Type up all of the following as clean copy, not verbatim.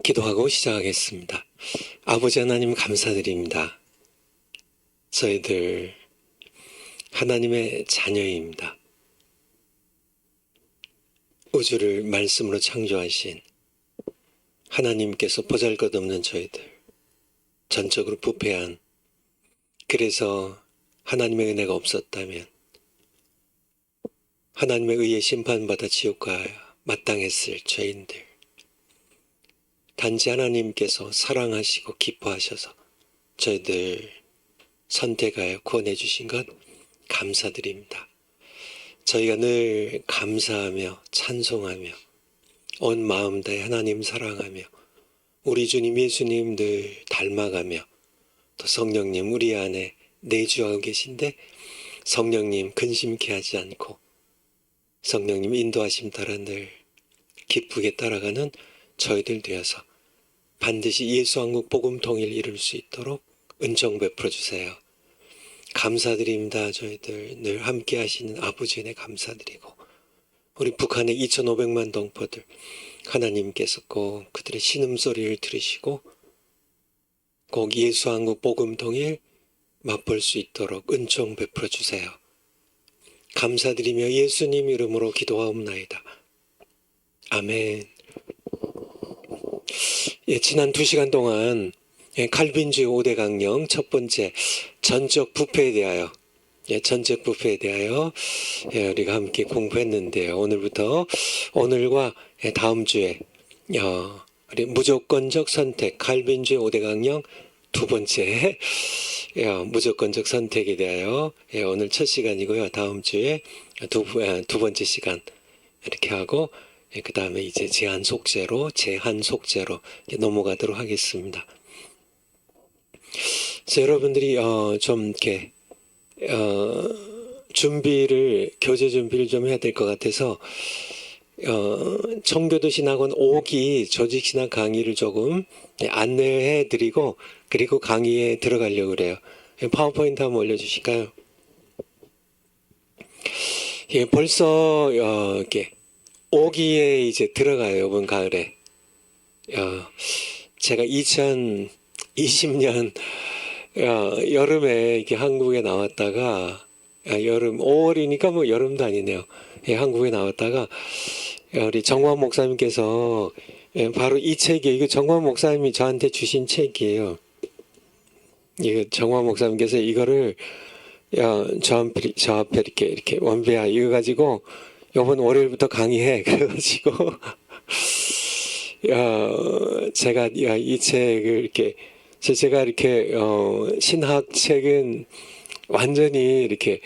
기도하고 시작하겠습니다. 아버지 하나님 감사드립니다. 저희들 하나님의 자녀입니다. 우주를 말씀으로 창조하신 하나님께서 보잘것없는 저희들, 전적으로 부패한, 그래서 하나님의 은혜가 없었다면 하나님의 의에 심판받아 지옥 가야 마땅했을 죄인들, 단지 하나님께서 사랑하시고 기뻐하셔서 저희들 선택하여 구원해 주신 것 감사드립니다. 저희가 늘 감사하며 찬송하며 온 마음 다해 하나님 사랑하며 우리 주님 예수님 늘 닮아가며 또 성령님 우리 안에 내주하고 계신데 성령님 근심케 하지 않고 성령님 인도하심 따라 늘 기쁘게 따라가는 저희들 되어서 반드시 예수왕국 복음 통일 이룰 수 있도록 은총 베풀어 주세요. 감사드립니다. 저희들 늘 함께 하시는 아버지 은혜 감사드리고 우리 북한의 2,500만 동포들 하나님께서 꼭 그들의 신음소리를 들으시고 꼭 예수왕국 복음 통일 맛볼 수 있도록 은총 베풀어 주세요. 감사드리며 예수님 이름으로 기도하옵나이다. 아멘. 지난 2시간 동안 칼빈주의 5대 강령 첫 번째 전적 부패에 대하여 우리가 함께 공부했는데요. 오늘과 다음 주에 우리 무조건적 선택 칼빈주의 5대 강령 두 번째 무조건적 선택에 대하여 오늘 첫 시간이고요. 다음 주에 두 번째 시간 이렇게 하고 그 다음에 이제 제한 속죄로 넘어가도록 하겠습니다. 그래서 여러분들이 좀 이렇게 교제 준비를 좀 해야 될 것 같아서 청교도 신학원 5기 조직신학 강의를 조금 안내해 드리고 그리고 강의에 들어가려고 그래요. 파워포인트 한번 올려주실까요? 벌써 이렇게 5기에 이제 들어가요. 이번 가을에 제가 2020년 여름에 이렇게 한국에 나왔다가 여름 5월이니까 뭐 여름도 아니네요. 한국에 나왔다가 우리 정광 목사님께서 바로 이 책이에요. 이거 정광 목사님이 저한테 주신 책이에요. 이거 정광 목사님께서 이거를 저 앞에 이렇게 원배야 이거 가지고 이번 월요일부터 강의해 그래가지고 제가 이 책을 이렇게 신학 책은 완전히 이렇게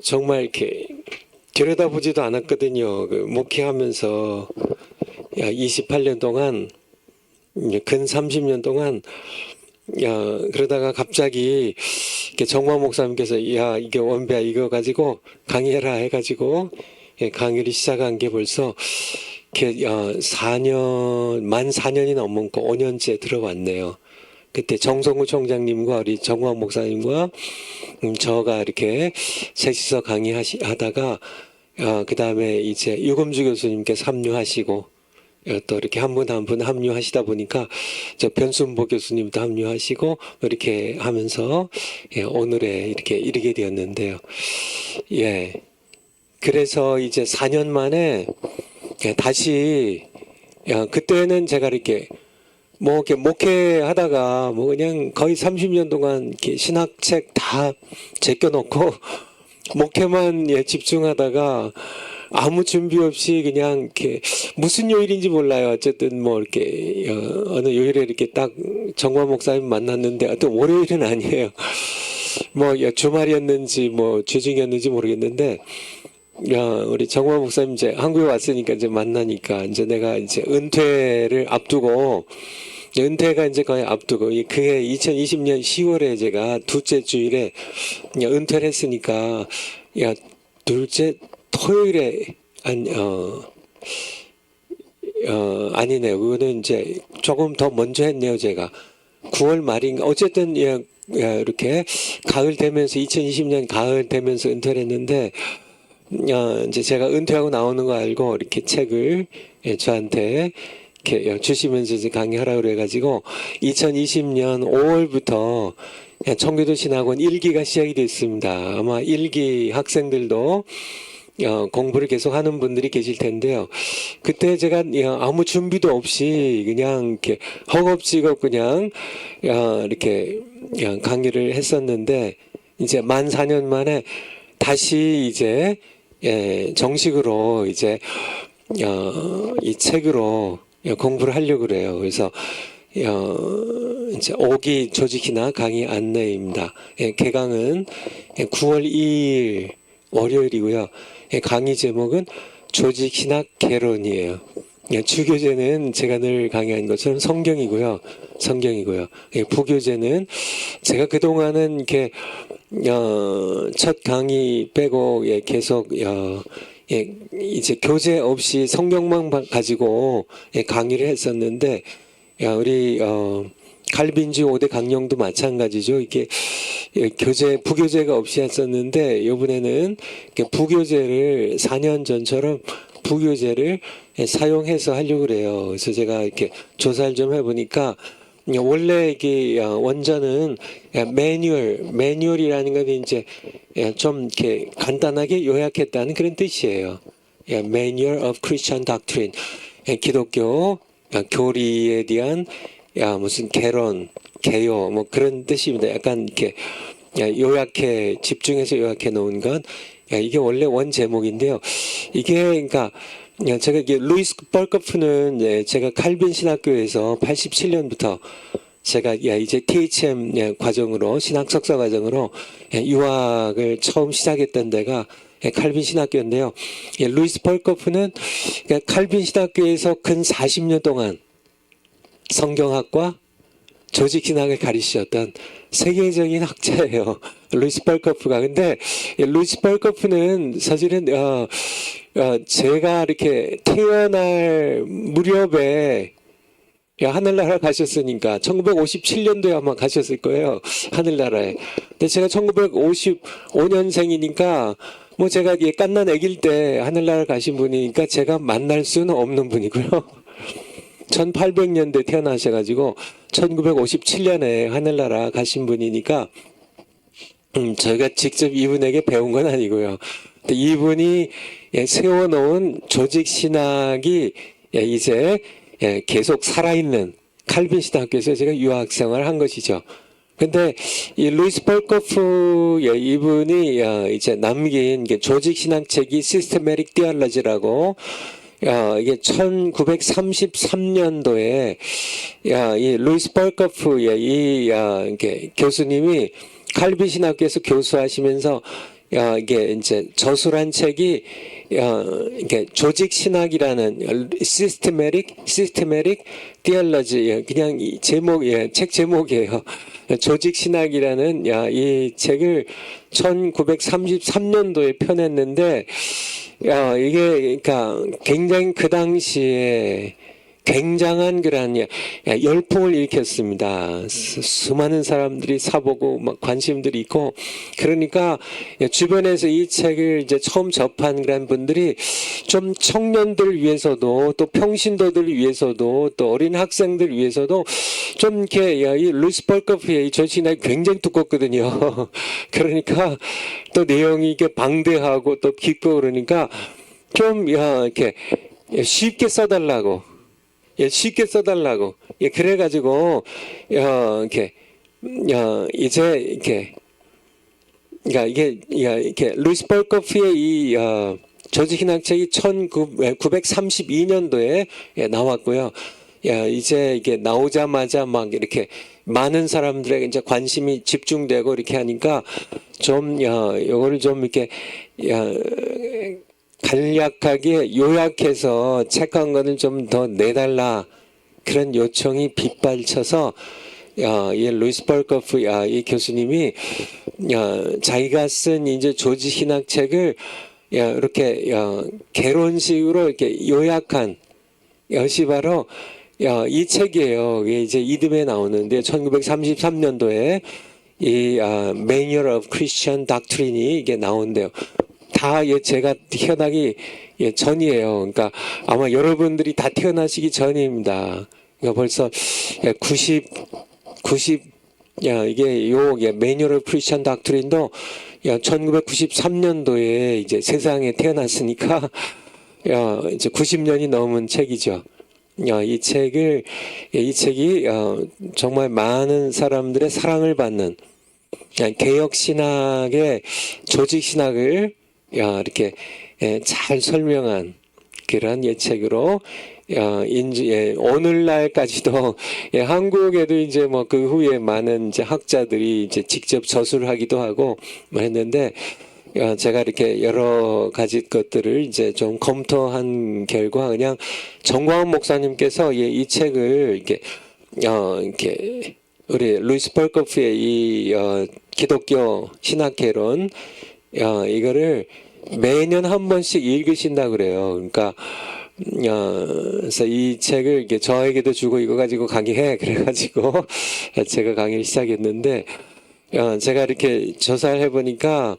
정말 이렇게 들여다보지도 않았거든요. 목회하면서 28년 동안 근 30년 동안 그러다가 갑자기 정광 목사님께서 이게 원배야 이거 가지고 강의해라 해가지고 강의를 시작한 게 벌써 만 4년이 넘고 5년째 들어왔네요. 그때 정성우 총장님과 우리 정광 목사님과 저가 이렇게 셋이서 강의하다가 그 다음에 이제 유금주 교수님께서 합류하시고 또 이렇게 한 분 한 분 합류하시다 보니까 저 변순보 교수님도 합류하시고 이렇게 하면서 오늘에 이렇게 이르게 되었는데요. 그래서 이제 4년 만에 다시 그때는 제가 이렇게 목회하다가 그냥 거의 30년 동안 이렇게 신학책 다 제껴놓고 목회만 집중하다가 아무 준비 없이 그냥 이렇게 무슨 요일인지 몰라요. 어쨌든 이렇게 어느 요일에 이렇게 딱 정광 목사님 만났는데 어떤 월요일은 아니에요. 주말이었는지 주중이었는지 모르겠는데 우리 정광 목사님 이제 한국에 왔으니까 이제 만나니까 이제 내가 이제 은퇴를 앞두고 은퇴가 이제 거의 앞두고 그해 2020년 10월에 제가 둘째 주일에 은퇴를 했으니까 둘째 토요일에 아니네요. 그거는 이제 조금 더 먼저 했네요. 제가 9월 말인가 어쨌든 이렇게 가을 되면서 2020년 가을 되면서 은퇴를 했는데 이제 제가 은퇴하고 나오는 거 알고 이렇게 책을 저한테 이렇게 주시면서 이제 강의하라 그래가지고 2020년 5월부터 청교도 신학원 1기가 시작이 됐습니다. 아마 1기 학생들도 공부를 계속 하는 분들이 계실 텐데요. 그때 제가 아무 준비도 없이 그냥 이렇게 허겁지겁 그냥 이렇게 강의를 했었는데 이제 만 4년 만에 다시 이제 정식으로 이제 이 책으로 공부를 하려고 그래요. 그래서 이제 5기 조직이나 강의 안내입니다. 개강은 9월 2일 월요일이고요. 강의 제목은 조직신학 개론이에요. 주교제는 제가 늘 강의한 것처럼 성경이고요. 부교제는 제가 그동안은 이렇게 첫 강의 빼고 계속 이제 교재 없이 성경만 가지고 강의를 했었는데 우리 칼빈주의 5대 강령도 마찬가지죠. 이게 부교재가 없이 했었는데 이번에는 부교재를 4년 전처럼 부교재를 사용해서 하려고 그래요. 그래서 제가 이렇게 조사를 좀 해보니까 원래 이게 원전은 매뉴얼이라는 건 이제 좀 이렇게 간단하게 요약했다는 그런 뜻이에요. Manual of Christian Doctrine, 기독교 교리에 대한 무슨 개론, 개요 뭐 그런 뜻입니다. 약간 이렇게 요약해 집중해서 요약해 놓은 건 이게 원래 원 제목인데요. 이게 그러니까 제가 이게 루이스 벌커프는 제가 칼빈 신학교에서 87년부터 제가 이제 THM 과정으로 신학 석사 과정으로 유학을 처음 시작했던 데가 칼빈 신학교인데요. 루이스 벌커프는 칼빈 신학교에서 근 40년 동안 성경학과 조직신학을 가르치셨던 세계적인 학자예요. 루이스 벌커프가. 근데 루이스 벌커프는 사실은 제가 이렇게 태어날 무렵에 하늘나라 가셨으니까 1957년도에 아마 가셨을 거예요. 하늘나라에. 근데 제가 1955년생이니까 뭐 제가 깐난 아기일 때 하늘나라 가신 분이니까 제가 만날 수는 없는 분이고요. 1800년대 태어나셔가지고 1957년에 하늘나라 가신 분이니까 저희가 직접 이분에게 배운 건 아니고요. 근데 이분이 세워놓은 조직신학이 이제 계속 살아있는 칼빈 신학교에서 제가 유학생활을 한 것이죠. 근데 이 루이스 벌커프 이분이 이제 남긴 조직신학책이 시스테메틱 디얼러지라고 이게 1933년도에 이 루이스 벌커프 이게 교수님이 칼빈 신학교에서 교수하시면서 이게 이제 저술한 책이 이게 조직 신학이라는 시스테메틱 디얼러지 그냥 이 제목 책 제목이에요. 조직 신학이라는 이 책을 1933년도에 펴냈는데 이게 그러니까 굉장히 그 당시에 굉장한 그런 열풍을 일으켰습니다. 수많은 사람들이 사보고 막 관심들이 있고 그러니까 주변에서 이 책을 이제 처음 접한 그런 분들이 좀 청년들 위해서도 또 평신도들 위해서도 또 어린 학생들 위해서도 좀 이렇게 이 루이스 벌커프의 이 조직신학이 굉장히 두껍거든요. 그러니까 또 내용이 이게 방대하고 또 깊고 그러니까 좀 이렇게 쉽게 써달라고. 쉽게 써달라고. 그래가지고, 이렇게, 이제, 이렇게, 그러니까 이게, 루이스 벌커프의 이, 조직신학책이 1932년도에 나왔고요. 이제 이게 나오자마자 막 이렇게 많은 사람들에게 이제 관심이 집중되고 이렇게 하니까 좀, 요거를 좀 이렇게, 간략하게 요약해서 책 한 권을 좀 더 내달라 그런 요청이 빗발쳐서 이 루이스 벌커프 이 교수님이 자기가 쓴 이제 조직신학 책을 이렇게 개론식으로 이렇게 요약한 것이 바로 이 책이에요. 이게 이제 이듬해 나오는데 1933년도에 이 Manual of Christian Doctrine이 이게 나온대요. 다 제가 태어나기 전이에요. 그러니까 아마 여러분들이 다 태어나시기 전입니다. 그러니까 벌써 90 이게 매뉴얼 오브 크리스천 닥트린도 1993년도에 이제 세상에 태어났으니까 이제 90년이 넘은 책이죠. 이 책이 정말 많은 사람들의 사랑을 받는 개혁 신학의 조직 신학을 이렇게 잘 설명한 그런 책으로 오늘날까지도 한국에도 이제 뭐 그 후에 많은 이제 학자들이 이제 직접 저술을 하기도 하고 뭐 했는데 제가 이렇게 여러 가지 것들을 이제 좀 검토한 결과 그냥 정광훈 목사님께서 이 책을 이렇게 우리 루이스 펄커프의 이 기독교 신학개론 이거를 매년 한 번씩 읽으신다 그래요. 그러니까 그래서 이 책을 이렇게 저에게도 주고 이거 가지고 강의해 그래가지고 제가 강의를 시작했는데 제가 이렇게 조사를 해보니까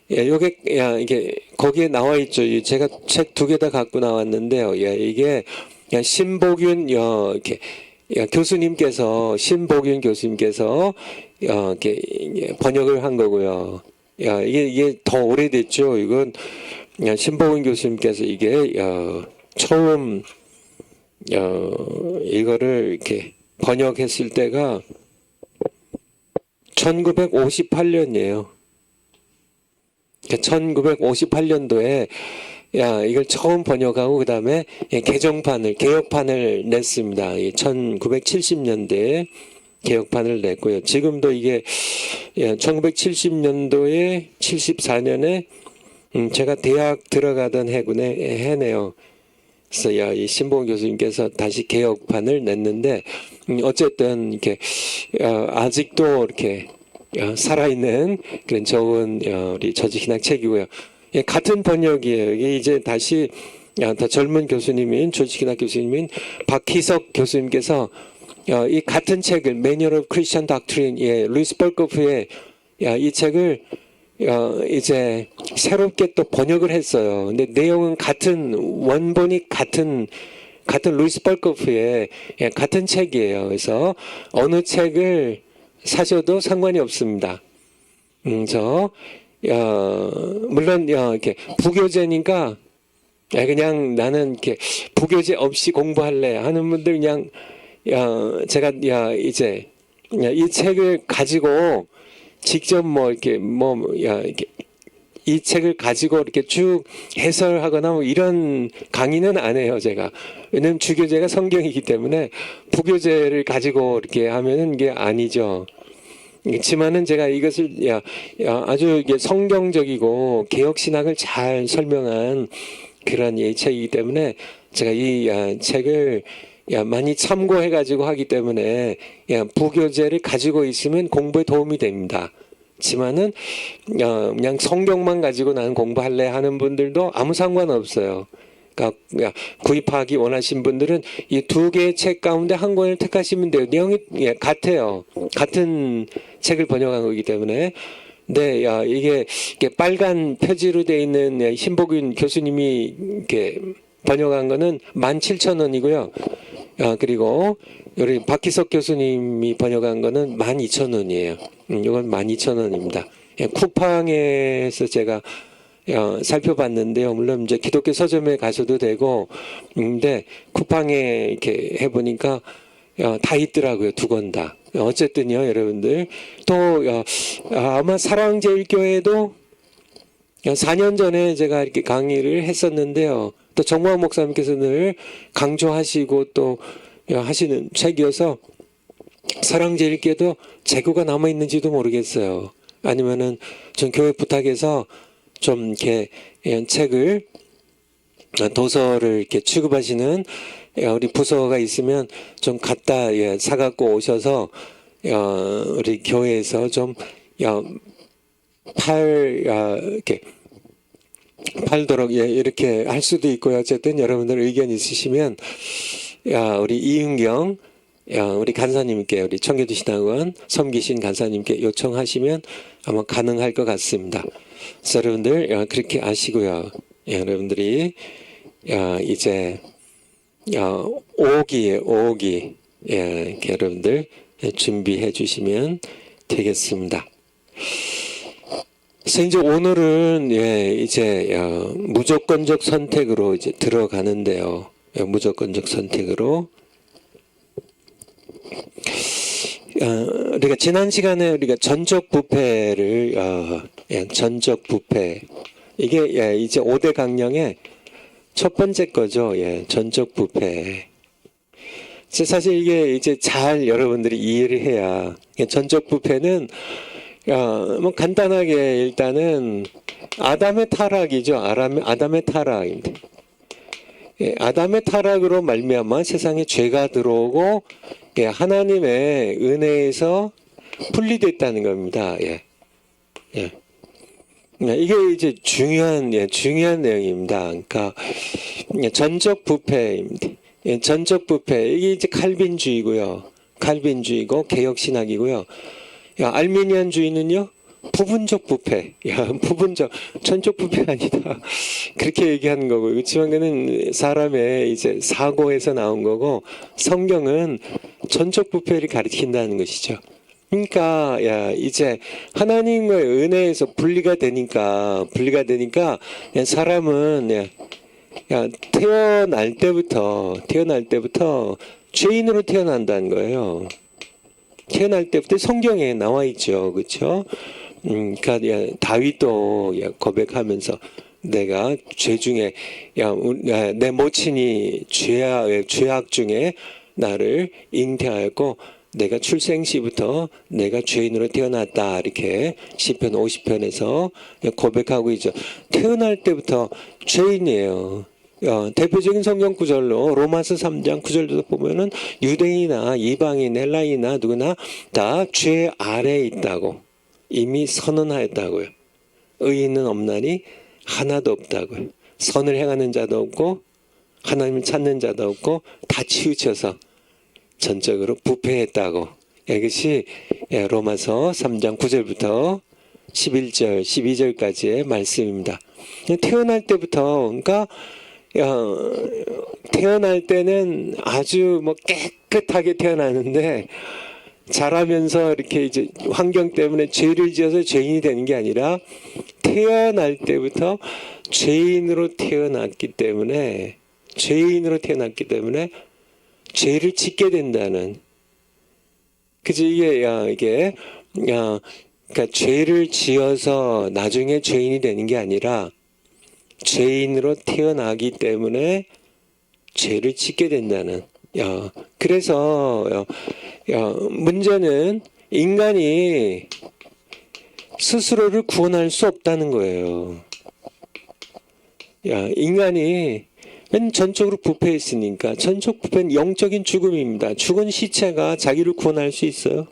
이게 거기에 나와 있죠. 제가 책 2개 다 갖고 나왔는데요. 이게 신복윤 이렇게 신복윤 교수님께서 이렇게 번역을 한 거고요. 이게 더 오래됐죠. 이건 신복윤 교수님께서 이게 처음 이거를 이렇게 번역했을 때가 1958년이에요. 1958년도에 이걸 처음 번역하고 그 다음에 개혁판을 냈습니다. 1970년대에 개혁판을 냈고요. 지금도 이게 1970년도에 74년에 제가 대학 들어가던 해네요. 그래서 이 신봉 교수님께서 다시 개혁판을 냈는데 어쨌든 이렇게 아직도 이렇게 살아있는 그런 좋은 우리 조직신학 책이고요. 같은 번역이에요. 이게 이제 다시 더 젊은 교수님인 조직신학 교수님인 박희석 교수님께서 이 같은 책을 매뉴얼 오브 크리스천 닥트린 루이스 펄커프의 이 책을 이제 새롭게 또 번역을 했어요. 근데 내용은 원본이 같은 루이스 펄커프의 같은 책이에요. 그래서 어느 책을 사셔도 상관이 없습니다. 물론 이렇게 부교재니까 그냥 나는 이렇게 부교재 없이 공부할래 하는 분들 그냥 제가 이제 이 책을 가지고 직접 이렇게 이 책을 가지고 이렇게 쭉 해설하거나 이런 강의는 안 해요, 제가. 왜냐면 주교재가 성경이기 때문에 부교재를 가지고 이렇게 하면은 이게 아니죠. 그렇지만은 제가 이것을 아주 성경적이고 개혁신학을 잘 설명한 그런 책이기 때문에 제가 이 책을 많이 참고해가지고 하기 때문에 부교재를 가지고 있으면 공부에 도움이 됩니다. 그렇지만은 그냥 성경만 가지고 나는 공부할래 하는 분들도 아무 상관없어요. 그러니까 구입하기 원하신 분들은 이 2개의 책 가운데 한 권을 택하시면 돼요. 내용이 같아요. 같은 책을 번역한 거기 때문에. 근데 이게 빨간 표지로 되어 있는 신복윤 교수님이 이렇게 번역한 거는 17,000원이고요. 그리고 우리 박희석 교수님이 번역한 거는 12,000원이에요. 이건 12,000원입니다. 쿠팡에서 제가 살펴봤는데요. 물론 이제 기독교 서점에 가셔도 되고, 근데 쿠팡에 이렇게 해보니까 다 있더라고요. 2권 다. 어쨌든요, 여러분들. 또 아마 사랑제일교회도 4년 전에 제가 이렇게 강의를 했었는데요. 또 정광훈 목사님께서 늘 강조하시고 또 하시는 책이어서 사랑제일교회도 재고가 남아 있는지도 모르겠어요. 아니면은 전 교회 부탁해서 좀 이렇게 책을 도서를 이렇게 취급하시는 우리 부서가 있으면 좀 갖다 사갖고 오셔서 우리 교회에서 좀 이렇게 팔도록 이렇게 할 수도 있고요. 어쨌든 여러분들 의견 있으시면 우리 이은경 우리 간사님께 우리 청교도 신학원 섬기신 간사님께 요청하시면 아마 가능할 것 같습니다. 그래서 여러분들 그렇게 아시고요. 여러분들이 이제 5기에 5기 이렇게 여러분들 준비해 주시면 되겠습니다. 그래서 이제 오늘은 이제 무조건적 선택으로 이제 들어가는데요. 무조건적 선택으로 우리가 지난 시간에 우리가 전적 부패를 전적 부패 이게 이제 5대 강령의 첫 번째 거죠. 전적 부패. 사실 이게 이제 잘 여러분들이 이해를 해야 전적 부패는 뭐 간단하게 일단은 아담의 타락이죠. 아담의 타락입니다. 아담의 타락으로 말미암아 세상에 죄가 들어오고 하나님의 은혜에서 분리됐다는 겁니다. 이게 이제 중요한 내용입니다. 그러니까 전적 부패입니다. 전적 부패 이게 이제 칼빈주의고요. 칼빈주의고 개혁신학이고요. 알미니안주의는요. 부분적 부패. 부분적 전적 부패가 아니다. 그렇게 얘기하는 거고. 그렇지만 그는 사람의 이제 사고에서 나온 거고 성경은 전적 부패를 가리킨다는 것이죠. 그러니까 이제 하나님의 은혜에서 분리가 되니까 사람은 태어날 때부터 죄인으로 태어난다는 거예요. 태어날 때부터 성경에 나와 있죠. 그렇죠? 그러니까 다윗도 고백하면서 내가 죄 중에 내 모친이 죄악 중에 나를 잉태하였고 내가 출생시부터 내가 죄인으로 태어났다. 이렇게 시편 50편에서 고백하고 있죠. 태어날 때부터 죄인이에요. 대표적인 성경 구절로 로마서 3장 9절도 보면은 유대인이나 이방인, 헬라인이나 누구나 다 죄 아래에 있다고 이미 선언하였다고요. 의인은 없나니 하나도 없다고요. 선을 행하는 자도 없고 하나님을 찾는 자도 없고 다 치우쳐서 전적으로 부패했다고. 이것이 로마서 3장 9절부터 11절, 12절까지의 말씀입니다. 태어날 때부터, 그러니까 태어날 때는 아주 뭐 깨끗하게 태어나는데 자라면서 이렇게 이제 환경 때문에 죄를 지어서 죄인이 되는 게 아니라 태어날 때부터 죄인으로 태어났기 때문에 죄를 짓게 된다는. 그죠? 이게 그러니까 죄를 지어서 나중에 죄인이 되는 게 아니라 죄인으로 태어나기 때문에 죄를 짓게 된다는. 그래서 문제는 인간이 스스로를 구원할 수 없다는 거예요. 인간이 전적으로 부패했으니까. 전적 부패는 영적인 죽음입니다. 죽은 시체가 자기를 구원할 수 있어요?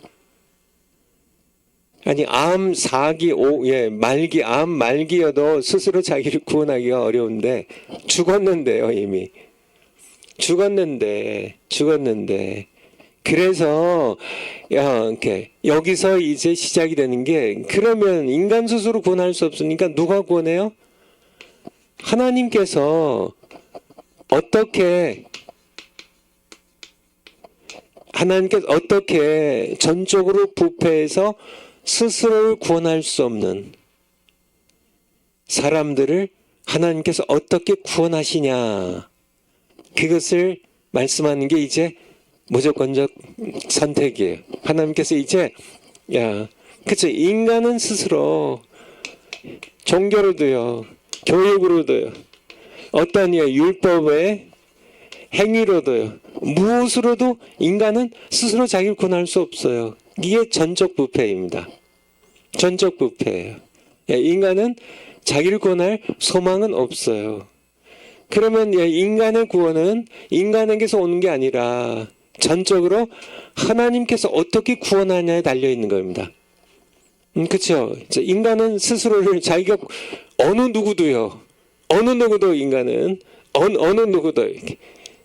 아니 암 4기, 암 말기여도 스스로 자기를 구원하기가 어려운데 죽었는데요. 이미 죽었는데 그래서 이렇게 여기서 이제 시작이 되는 게, 그러면 인간 스스로 구원할 수 없으니까 누가 구원해요? 하나님께서 어떻게 전적으로 부패해서 스스로를 구원할 수 없는 사람들을 하나님께서 어떻게 구원하시냐, 그것을 말씀하는 게 이제 무조건적 선택이에요. 하나님께서 이제 그쵸, 인간은 스스로 종교로도요, 교육으로도요, 어떤 율법의 행위로도요, 무엇으로도 인간은 스스로 자기를 구원할 수 없어요. 이게 전적 부패입니다. 전적 부패예요. 인간은 자기를 구원할 소망은 없어요. 그러면 인간의 구원은 인간에게서 오는 게 아니라 전적으로 하나님께서 어떻게 구원하냐에 달려 있는 겁니다. 그렇죠? 인간은 스스로를 자기가 어느 누구도 인간은 어느 누구도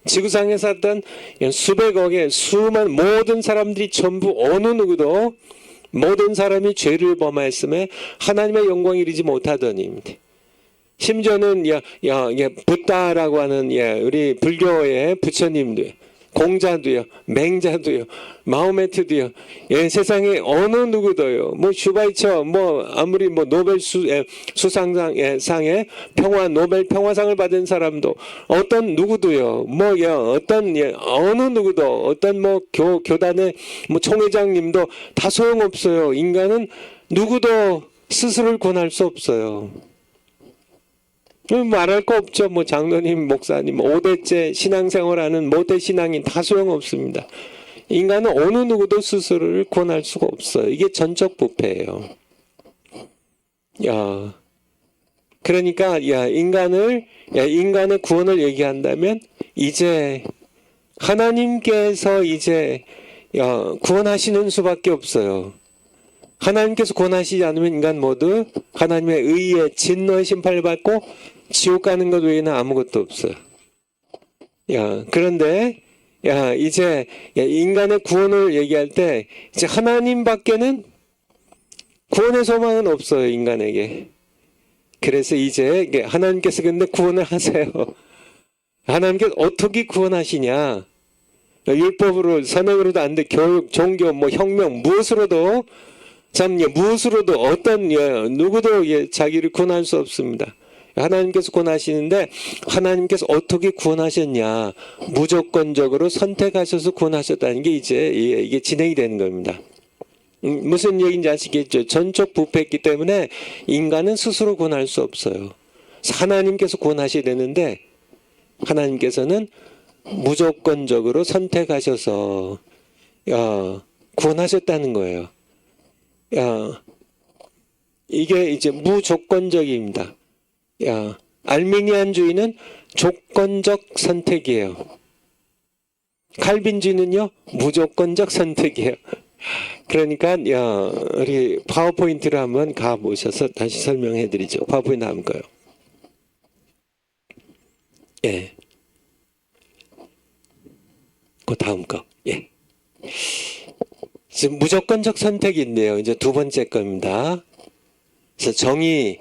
지구상에 살던 수백억의 수많은 모든 사람들이 전부 어느 누구도 모든 사람이 죄를 범하였음에 하나님의 영광에 이르지 못하더니 심지어는 붓다라고 하는 우리 불교의 부처님도 공자도요, 맹자도요, 마호메트도요, 세상에 어느 누구도요, 뭐 슈바이처, 뭐 아무리 뭐 노벨 수상상의 노벨 평화상을 받은 사람도 어떤 누구도요, 어느 누구도 어떤 뭐 교단의 뭐 총회장님도 다 소용없어요. 인간은 누구도 스스로를 권할 수 없어요. 말할 거 없죠. 뭐 장로님, 목사님, 5대째 신앙생활하는 모태 신앙인 다 소용없습니다. 인간은 어느 누구도 스스로를 권할 수가 없어요. 이게 전적 부패예요. 그러니까 인간의 구원을 얘기한다면 이제 하나님께서 이제 구원하시는 수밖에 없어요. 하나님께서 구원하시지 않으면 인간 모두 하나님의 의의 진노의 심판을 받고 지옥 가는 것 외에는 아무것도 없어요. 그런데 이제 인간의 구원을 얘기할 때 이제 하나님밖에는 구원의 소망은 없어요, 인간에게. 그래서 이제 하나님께서 근데 구원을 하세요. 하나님께서 어떻게 구원하시냐? 율법으로, 선행으로도 안 돼. 교육, 종교, 뭐 혁명, 무엇으로도 어떤 누구도 자기를 구원할 수 없습니다. 하나님께서 구원하시는데 하나님께서 어떻게 구원하셨냐? 무조건적으로 선택하셔서 구원하셨다는 게 이게 진행이 되는 겁니다. 무슨 얘기인지 아시겠죠? 전적 부패했기 때문에 인간은 스스로 구원할 수 없어요. 하나님께서 구원하셔야 되는데 하나님께서는 무조건적으로 선택하셔서 구원하셨다는 거예요. 이게 이제 무조건적입니다. 알미니안주의는 조건적 선택이에요. 칼빈주의는요, 무조건적 선택이에요. 그러니까 우리 파워포인트를 한번 가보셔서 다시 설명해 드리죠. 파워포인트 한번 가요. 그 다음 거. 지금 무조건적 선택인데요. 이제 두 번째 겁니다. 그래서 정의,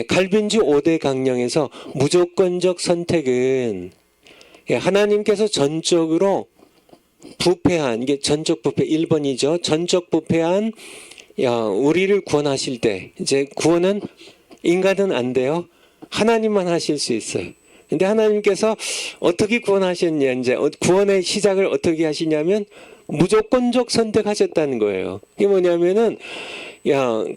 칼빈주 5대 강령에서 무조건적 선택은 하나님께서 전적으로 부패한, 이게 전적 부패 1번이죠. 전적 부패한 우리를 구원하실 때, 이제 구원은 인간은 안 돼요. 하나님만 하실 수 있어요. 근데 하나님께서 어떻게 구원하셨냐, 이제 구원의 시작을 어떻게 하시냐면 무조건적 선택하셨다는 거예요. 이게 뭐냐면은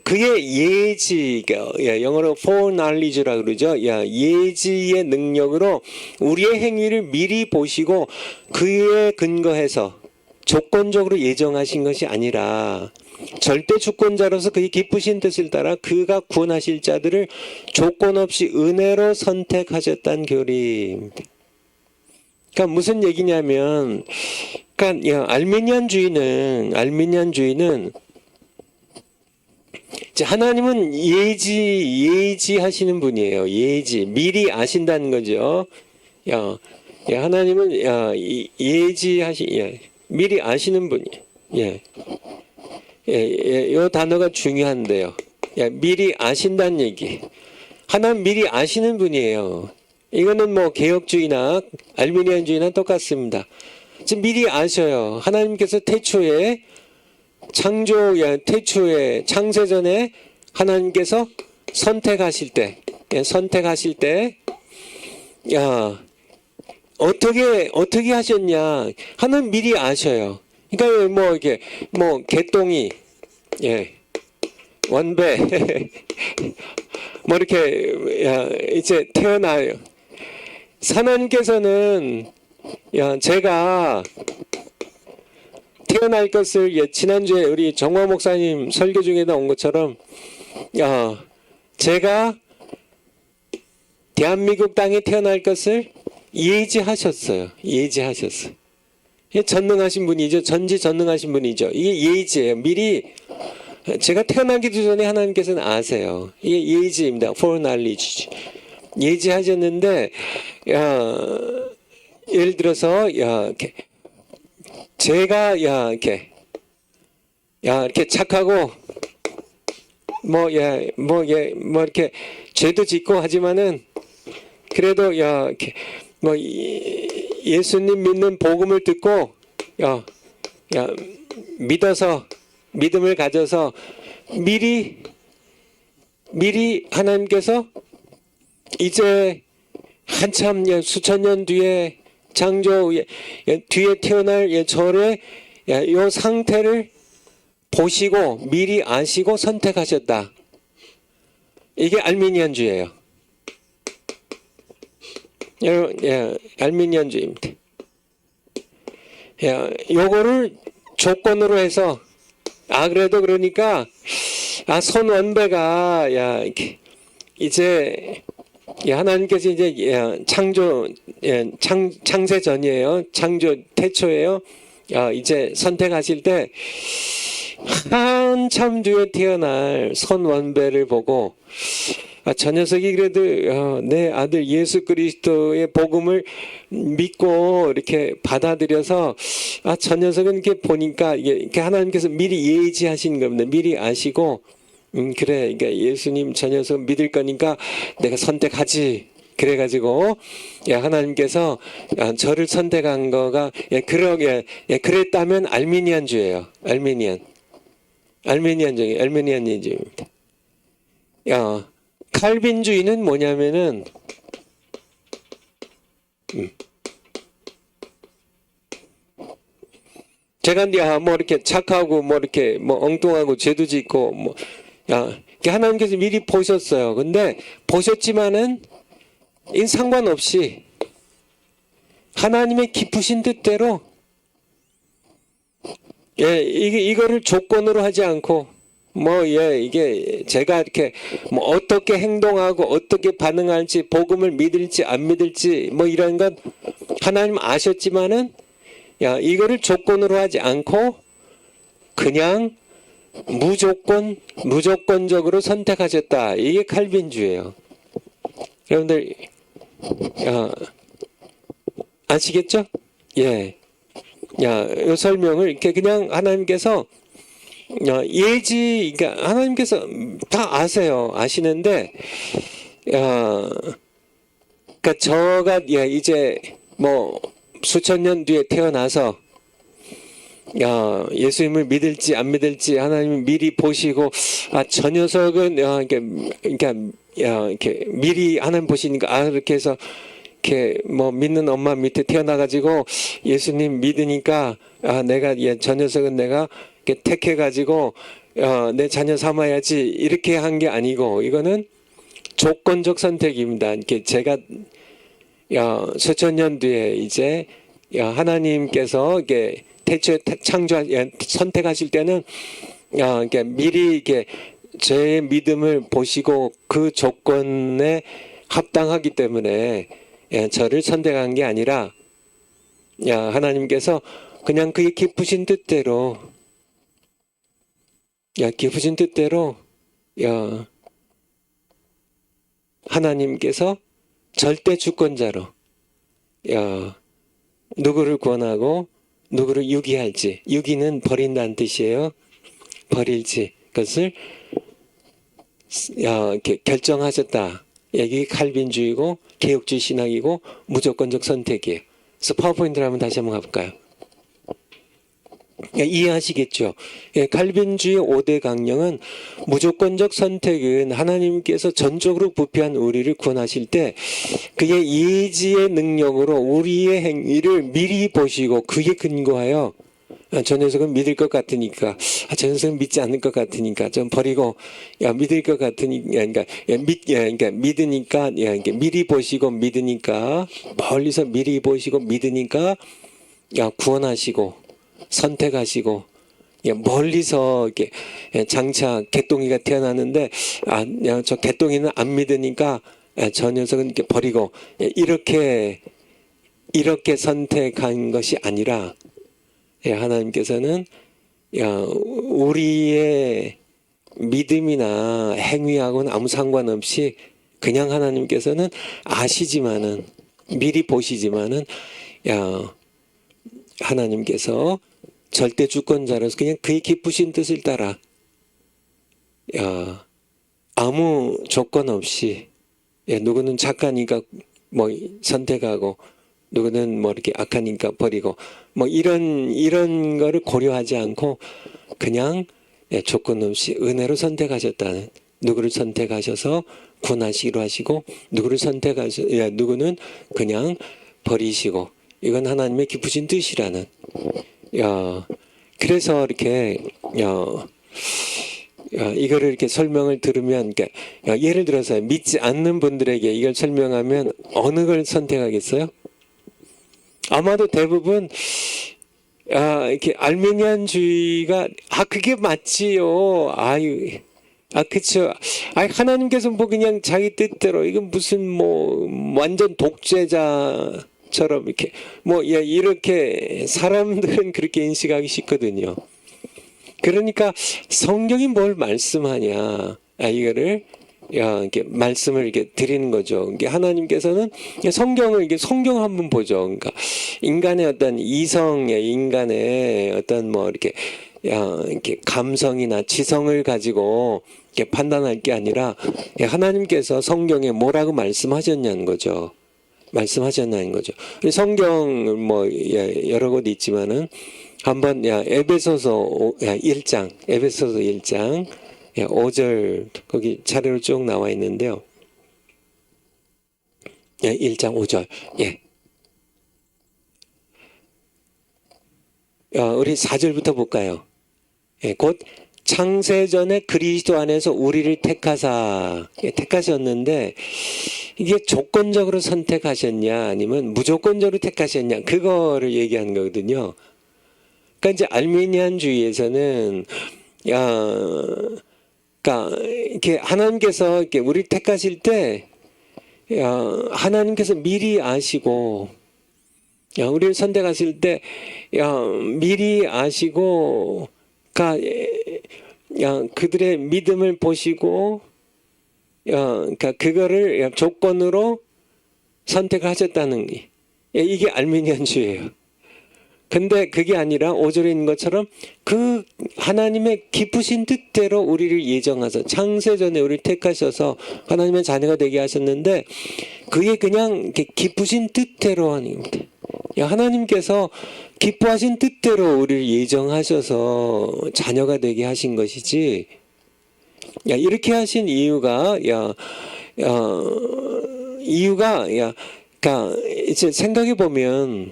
그의 예지가 영어로 foreknowledge라고 그러죠. 예지의 능력으로 우리의 행위를 미리 보시고 그에 근거해서 조건적으로 예정하신 것이 아니라 절대 주권자로서 그의 기쁘신 뜻을 따라 그가 구원하실 자들을 조건 없이 은혜로 선택하셨다는 교리입니다. 그러니까 무슨 얘기냐면, 그러니까 알미니안주의는 이제 하나님은 예지하시는 분이에요. 미리 아신다는 거죠. 하나님은 미리 아시는 분이에요. 이 단어가 중요한데요. 미리 아신다는 얘기. 하나님 미리 아시는 분이에요. 이거는 뭐 개혁주의나 알미니안주의나 똑같습니다. 지금 미리 아셔요. 하나님께서 태초에 창세전에 하나님께서 선택하실 때 어떻게 하셨냐? 하나님 미리 아셔요. 그러니까 개똥이 원배 이제 태어나요. 하나님께서는 제가 태어날 것을 지난주에 우리 정화 목사님 설교 중에 나온 것처럼 제가 대한민국 땅에 태어날 것을 예지하셨어요. 전능하신 분이죠. 전지전능하신 분이죠. 이게 예지예요. 미리 제가 태어나기도 전에 하나님께서는 아세요. 이게 예지입니다. foreknowledge. 예지하셨는데 예를 들어서 제가 야 이렇게 착하고 뭐 이렇게 죄도 짓고 하지만은 그래도 야 이렇게 뭐 예수님 믿는 복음을 듣고 야 믿어서 믿음을 가져서 미리 하나님께서 이제 한참 수천 년 뒤에 창조 뒤에 태어날 저의 이 상태를 보시고 미리 아시고 선택하셨다. 이게 알미니안주의예요. 알미니안주의입니다. 요거를 조건으로 해서 그래도 그러니까 손원배가 이제 하나님께서 이제 창세 전이에요. 창조 태초예요. 이제 선택하실 때 한참 뒤에 태어날 손원배를 보고 저 녀석이 그래도 내 아들 예수 그리스도의 복음을 믿고 이렇게 받아들여서 저 녀석은 이렇게 보니까 이게 하나님께서 미리 예지하신 겁니다. 미리 아시고 그래 그러니까 예수님 저 녀석 믿을 거니까 내가 선택하지. 그래가지고 하나님께서 저를 선택한 거가 그랬다면 알미니안주예요. 알미니안주의입니다. 칼빈주의는 뭐냐면은 제가 뭐 이렇게 착하고 뭐 이렇게 뭐 엉뚱하고 죄도 짓고 뭐 하나님께서 미리 보셨어요. 근데 보셨지만은 상관없이 하나님의 깊으신 뜻대로 이거를 조건으로 하지 않고 이게 제가 이렇게 뭐 어떻게 행동하고 어떻게 반응할지 복음을 믿을지 안 믿을지 뭐 이런 건 하나님 아셨지만은 이거를 조건으로 하지 않고 그냥 무조건적으로 선택하셨다. 이게 칼빈주예요. 여러분들 아시겠죠? 이 설명을 이렇게 그냥 하나님께서 그러니까 하나님께서 다 아시는데 그러니까 저가 이제 뭐 수천 년 뒤에 태어나서 예수님을 믿을지 안 믿을지 하나님이 미리 보시고 저 녀석은 이렇게 미리 하나님 보시니까 이렇게 해서 이렇게 뭐 믿는 엄마 밑에 태어나가지고 예수님 믿으니까 내가 저 녀석은 내가 이렇게 택해가지고 내 자녀 삼아야지 이렇게 한 게 아니고 이거는 조건적 선택입니다. 이렇게 제가 수천 년 뒤에 이제 하나님께서 이게 태초에 선택하실 때는 이렇게 미리 이렇게 제 믿음을 보시고 그 조건에 합당하기 때문에 저를 선택한 게 아니라 하나님께서 그냥 그의 깊으신 뜻대로 하나님께서 절대 주권자로 누구를 구원하고 누구를 유기할지, 유기는 버린다는 뜻이에요. 버릴지 그것을 이렇게 결정하셨다. 이게 칼빈주의고 개혁주의 신학이고 무조건적 선택이에요. 그래서 파워포인트를 한번 다시 한번 가볼까요? 이해하시겠죠? 칼빈주의 5대 강령은 무조건적 선택은 하나님께서 전적으로 부패한 우리를 구원하실 때 그의 예지의 능력으로 우리의 행위를 미리 보시고 그에 근거하여 저 녀석은 믿을 것 같으니까 저 녀석은 믿지 않을 것 같으니까 좀 버리고 믿을 것 같으니까 그러니까 믿으니까 미리 보시고 믿으니까 멀리서 미리 보시고 믿으니까 구원하시고 선택하시고 멀리서 이렇게 장차 개똥이가 태어나는데 저 개똥이는 안 믿으니까 저 녀석은 이렇게 버리고 이렇게 선택한 것이 아니라 하나님께서는 우리의 믿음이나 행위하고는 아무 상관없이 그냥 하나님께서는 아시지만은 미리 보시지만은 하나님께서 절대 주권자로서 그냥 그의 기쁘신 뜻을 따라 아무 조건 없이 누구는 착하니까 뭐 선택하고 누구는 뭐 이렇게 악하니까 버리고 뭐 이런 거를 고려하지 않고 그냥 조건 없이 은혜로 선택하셨다는, 누구를 선택하셔서 구원하시기로 하시고 누구를 누구는 그냥 버리시고, 이건 하나님의 기쁘신 뜻이라는. 그래서 이렇게 이거를 이렇게 설명을 들으면, 예를 들어서 믿지 않는 분들에게 이걸 설명하면 어느 걸 선택하겠어요? 아마도 대부분 이렇게 알미니안주의가 그게 맞지요. 그쵸. 하나님께서 뭐 그냥 자기 뜻대로, 이건 무슨 뭐 완전 독재자처럼 이렇게 이렇게 사람들은 그렇게 인식하기 쉽거든요. 그러니까 성경이 뭘 말씀하냐, 이거를 이렇게 말씀을 이렇게 드리는 거죠. 이게 하나님께서는 성경 한번 보죠. 그러니까 인간의 어떤 인간의 어떤 뭐 이렇게 감성이나 지성을 가지고 이렇게 판단할 게 아니라 하나님께서 성경에 뭐라고 말씀하셨냐는 거죠. 성경 뭐 여러 곳 있지만은 한번 에베소서 1장 5절 거기 차례로 쭉 나와 있는데요. 1장 5절. 우리 4절부터 볼까요? 곧 창세전에 그리스도 안에서 우리를 택하셨는데, 이게 조건적으로 선택하셨냐 아니면 무조건적으로 택하셨냐, 그거를 얘기하는 거거든요. 그러니까 이제 알미니안주의에서는 그러니까 이렇게 하나님께서 이렇게 우리를 택하실 때 하나님께서 미리 아시고, 우리를 선택하실 때 미리 아시고, 그들의 믿음을 보시고, 그러니까 그거를 조건으로 선택하셨다는, 이게 알미니안주의예요. 근데 그게 아니라 5절에 있는 것처럼 그 하나님의 기쁘신 뜻대로 우리를 예정하셔서 창세전에 우리를 택하셔서 하나님의 자녀가 되게 하셨는데, 그게 그냥 기쁘신 뜻대로 하는 겁니다. 하나님께서 기뻐하신 뜻대로 우리를 예정하셔서 자녀가 되게 하신 것이지, 이렇게 하신 이유가 그러니까 이제 생각해 보면,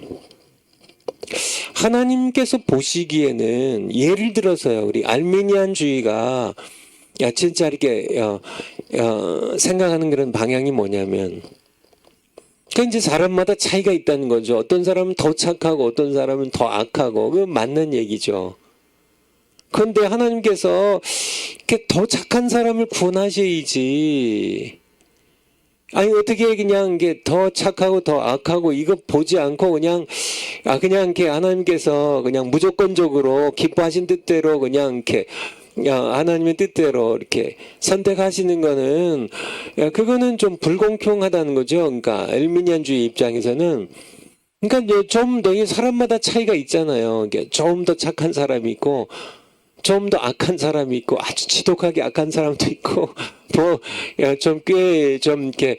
하나님께서 보시기에는, 예를 들어서요, 우리 알미니안주의가 진짜 이렇게 생각하는 그런 방향이 뭐냐면, 그러니까 이제 사람마다 차이가 있다는 거죠. 어떤 사람은 더 착하고 어떤 사람은 더 악하고, 그건 맞는 얘기죠. 그런데 하나님께서 이렇게 더 착한 사람을 구원하셔야지, 어떻게 그냥 이게 더 착하고 더 악하고 이거 보지 않고 그냥 이렇게 하나님께서 그냥 무조건적으로 기뻐하신 뜻대로 그냥 이렇게 하나님의 뜻대로 이렇게 선택하시는 거는, 그거는 좀 불공평하다는 거죠. 그러니까 알미니안주의 입장에서는, 그러니까 좀 더 사람마다 차이가 있잖아요. 좀 더 착한 사람이 있고, 좀 더 악한 사람이 있고, 아주 지독하게 악한 사람도 있고, 뭐 좀 꽤 좀 이렇게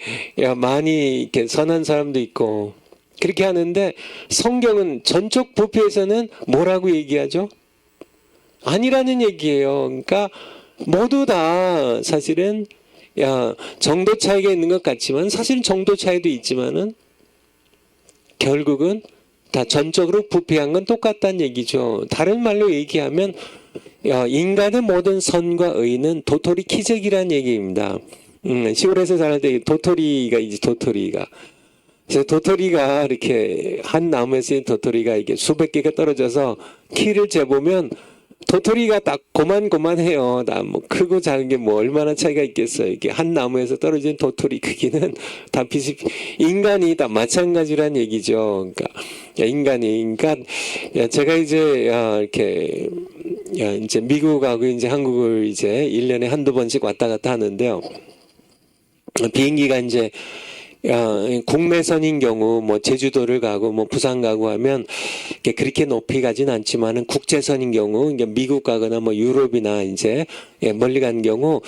많이 이렇게 선한 사람도 있고, 그렇게 하는데, 성경은 전적 부패에서는 뭐라고 얘기하죠? 아니라는 얘기예요. 그러니까 모두 다 사실은 정도 차이가 있는 것 같지만, 사실은 정도 차이도 있지만은 결국은 다 전적으로 부패한 건 똑같다는 얘기죠. 다른 말로 얘기하면 인간의 모든 선과 의는 도토리 키재기라는 얘기입니다. 시골에서 자랄 때 도토리가 그래서 도토리가 이렇게 한 나무에서 도토리가 이게 수백 개가 떨어져서 키를 재보면 도토리가 딱 고만고만해요. 다 뭐 크고 작은 게 뭐 얼마나 차이가 있겠어요. 이게 한 나무에서 떨어진 도토리 크기는 다 인간이 다 마찬가지란 얘기죠. 그러니까 제가 이제 이렇게 이제 미국하고 이제 한국을 이제 1년에 한두 번씩 왔다 갔다 하는데요. 비행기가 이제 국내선인 경우 뭐 제주도를 가고 뭐 부산 가고 하면 그렇게 높이 가진 않지만은 국제선인 경우 이제 미국 가거나 뭐 유럽이나 이제 멀리 간 경우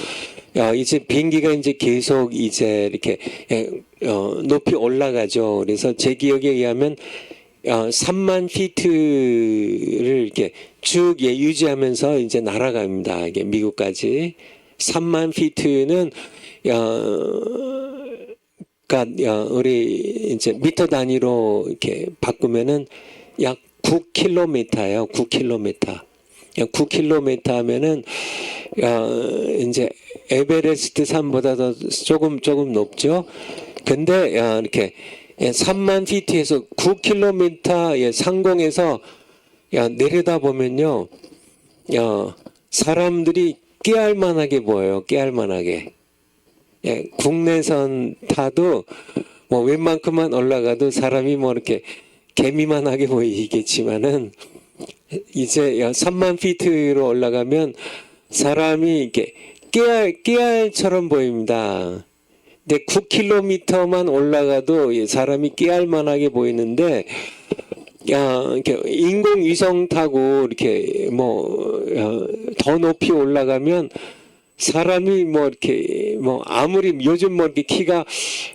이제 비행기가 이제 계속 이제 이렇게 높이 올라가죠. 그래서 제 기억에 의하면 3만 피트를 이렇게 쭉 유지하면서 이제 날아갑니다. 이게 미국까지 3만 피트는 그러니까 우리 이제 미터 단위로 이렇게 바꾸면은 약 9km예요. 9km. 9km 하면은 이제 에베레스트 산보다 더 조금 높죠. 근데 이렇게 3만 피트에서 9km 상공에서 내려다 보면요, 사람들이 깨알만하게 보여요. 깨알만하게. 국내선 타도 뭐 웬만큼만 올라가도 사람이 뭐 이렇게 개미만하게 보이겠지만은 이제 3만 피트로 올라가면 사람이 이렇게 깨알처럼 보입니다. 근데 9km만 올라가도 사람이 깨알만하게 보이는데 이렇게 인공위성 타고 이렇게 뭐 더 높이 올라가면 사람이 뭐 이렇게 뭐 아무리 요즘 뭐 이렇게 키가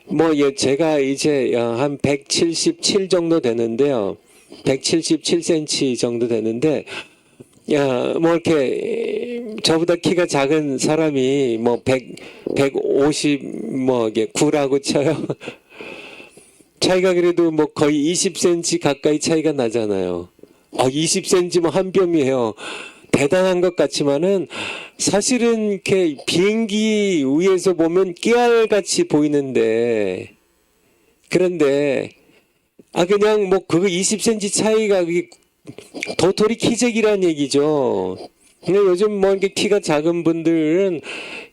뭐 제가 이제 한 177 정도 되는데요. 177cm 정도 되는데 뭐 이렇게 저보다 키가 작은 사람이 뭐 150 뭐 이게 9라고 쳐요. 차이가 그래도 뭐 거의 20cm 가까이 차이가 나잖아요. 20cm면 한 뼘이에요. 대단한 것 같지만은 사실은 이렇게 비행기 위에서 보면 깨알같이 보이는데, 그런데 그냥 뭐 그거 20cm 차이가 그게 도토리 키재기란 얘기죠. 근데 요즘 뭐 이렇게 키가 작은 분들은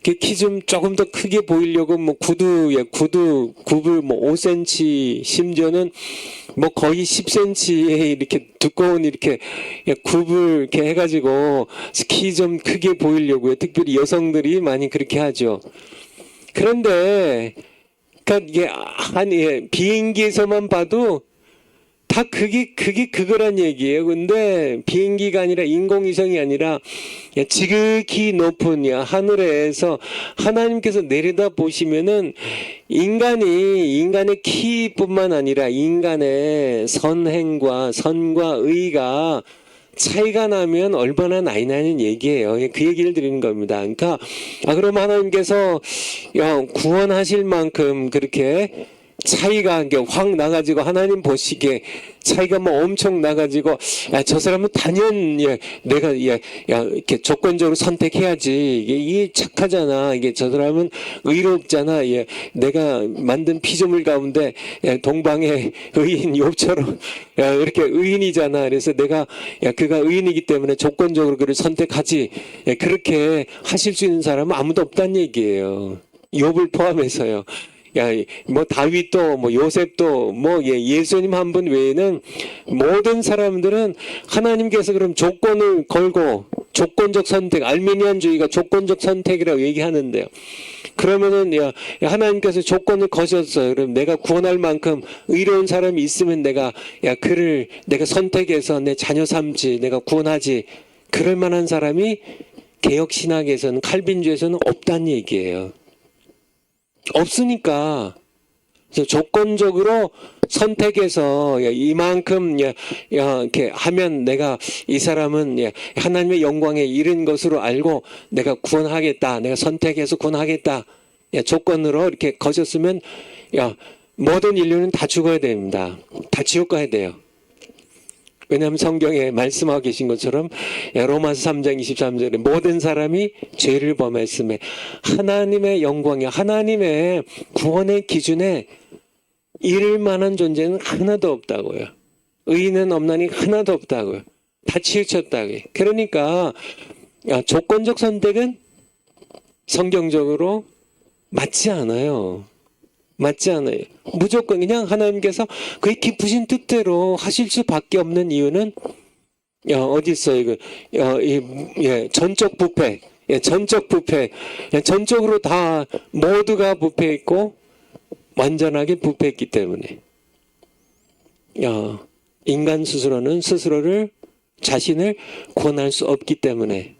키 좀 조금 더 크게 보이려고 뭐 굽을 뭐 5cm, 심지어는 뭐 거의 10cm에 이렇게 두꺼운 이렇게 굽을 이렇게 해가지고 키 좀 크게 보이려고요. 특별히 여성들이 많이 그렇게 하죠. 그런데 그러니까 이게 비행기에서만 봐도 다 그게 그거란 얘기예요. 근데 비행기가 아니라 인공위성이 아니라 지극히 높은 하늘에서 하나님께서 내려다 보시면은 인간의 키뿐만 아니라 인간의 선과 의가 차이가 나면 얼마나 나이 나는 얘기예요. 그 얘기를 드리는 겁니다. 그러니까 그럼 하나님께서 구원하실 만큼 그렇게 차이가 확 나가지고 하나님 보시기에 차이가 뭐 엄청 나가지고 저 사람은 단연 내가 이렇게 조건적으로 선택해야지 이게 착하잖아, 이게 저 사람은 의롭잖아, 내가 만든 피조물 가운데 동방의 의인 욥처럼 이렇게 의인이잖아, 그래서 내가 그가 의인이기 때문에 조건적으로 그를 선택하지, 그렇게 하실 수 있는 사람은 아무도 없다는 얘기예요. 욥을 포함해서요. 뭐 다윗도 뭐 요셉도 뭐 예수님 한 분 외에는 모든 사람들은 하나님께서 그럼 조건을 걸고 조건적 선택, 알미니안주의가 조건적 선택이라고 얘기하는데요. 그러면은 하나님께서 조건을 거셨어요. 그럼 내가 구원할 만큼 의로운 사람이 있으면 내가 그를 내가 선택해서 내 자녀 삼지, 내가 구원하지, 그럴 만한 사람이 개혁 신학에서는, 칼빈주에서는 없다는 얘기예요. 없으니까 조건적으로 선택해서 이만큼 이렇게 하면 내가 이 사람은 하나님의 영광에 이른 것으로 알고 내가 구원하겠다, 내가 선택해서 구원하겠다 조건으로 이렇게 거셨으면 모든 인류는 다 죽어야 됩니다. 다 지옥 가야 돼요. 왜냐하면 성경에 말씀하고 계신 것처럼 로마서 3장 23절에 모든 사람이 죄를 범했음에 하나님의 영광에, 하나님의 구원의 기준에 이를 만한 존재는 하나도 없다고요. 의인은 없나니 하나도 없다고요. 다 치우쳤다고요. 그러니까 조건적 선택은 성경적으로 맞지 않아요. 맞지 않아요. 무조건 그냥 하나님께서 그의 깊으신 뜻대로 하실 수밖에 없는 이유는 어디 있어요? 전적 부패. 전적 부패. 전적으로 다 모두가 부패했고 완전하게 부패했기 때문에 인간 스스로는 스스로를 자신을 구원할 수 없기 때문에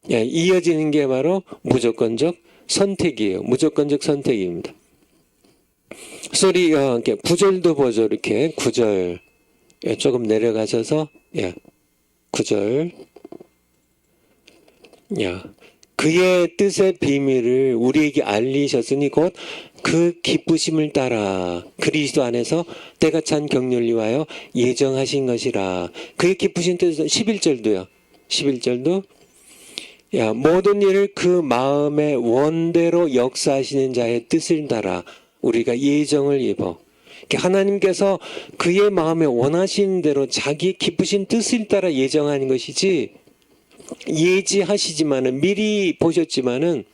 이어지는 게 바로 무조건적 선택이에요. 무조건적 선택입니다. 소리 9절도 보죠. 이렇게 9절 조금 내려가셔서 9절 그의 뜻의 비밀을 우리에게 알리셨으니 곧 그 기쁘심을 따라 그리스도 안에서 때가 찬 경륜을 위하여 예정하신 것이라. 그의 기쁘신 뜻은 11절도요. 11절도 모든 일을 그 마음의 원대로 역사하시는 자의 뜻을 따라 우리가 예정을 입어. 하나님께서 그의 마음에 원하시는 대로 자기의 기쁘신 뜻을 따라 예정하는 것이지, 예지하시지만은 미리 보셨지만은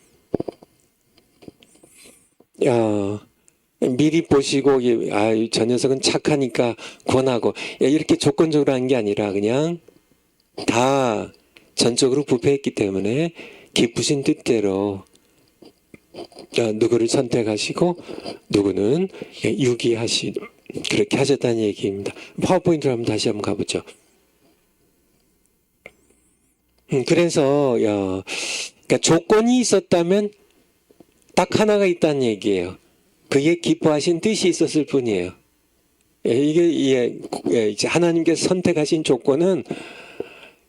미리 보시고 저 녀석은 착하니까 권하고 이렇게 조건적으로 한 게 아니라 그냥 다 전적으로 부패했기 때문에 기쁘신 뜻대로 누구를 선택하시고 누구는 유기하시 그렇게 하셨다는 얘기입니다. 파워포인트로 한번 다시 한번 가보죠. 그래서 그러니까 조건이 있었다면 딱 하나가 있다는 얘기예요. 그의 기뻐하신 뜻이 있었을 뿐이에요. 이게 이제 하나님께서 선택하신 조건은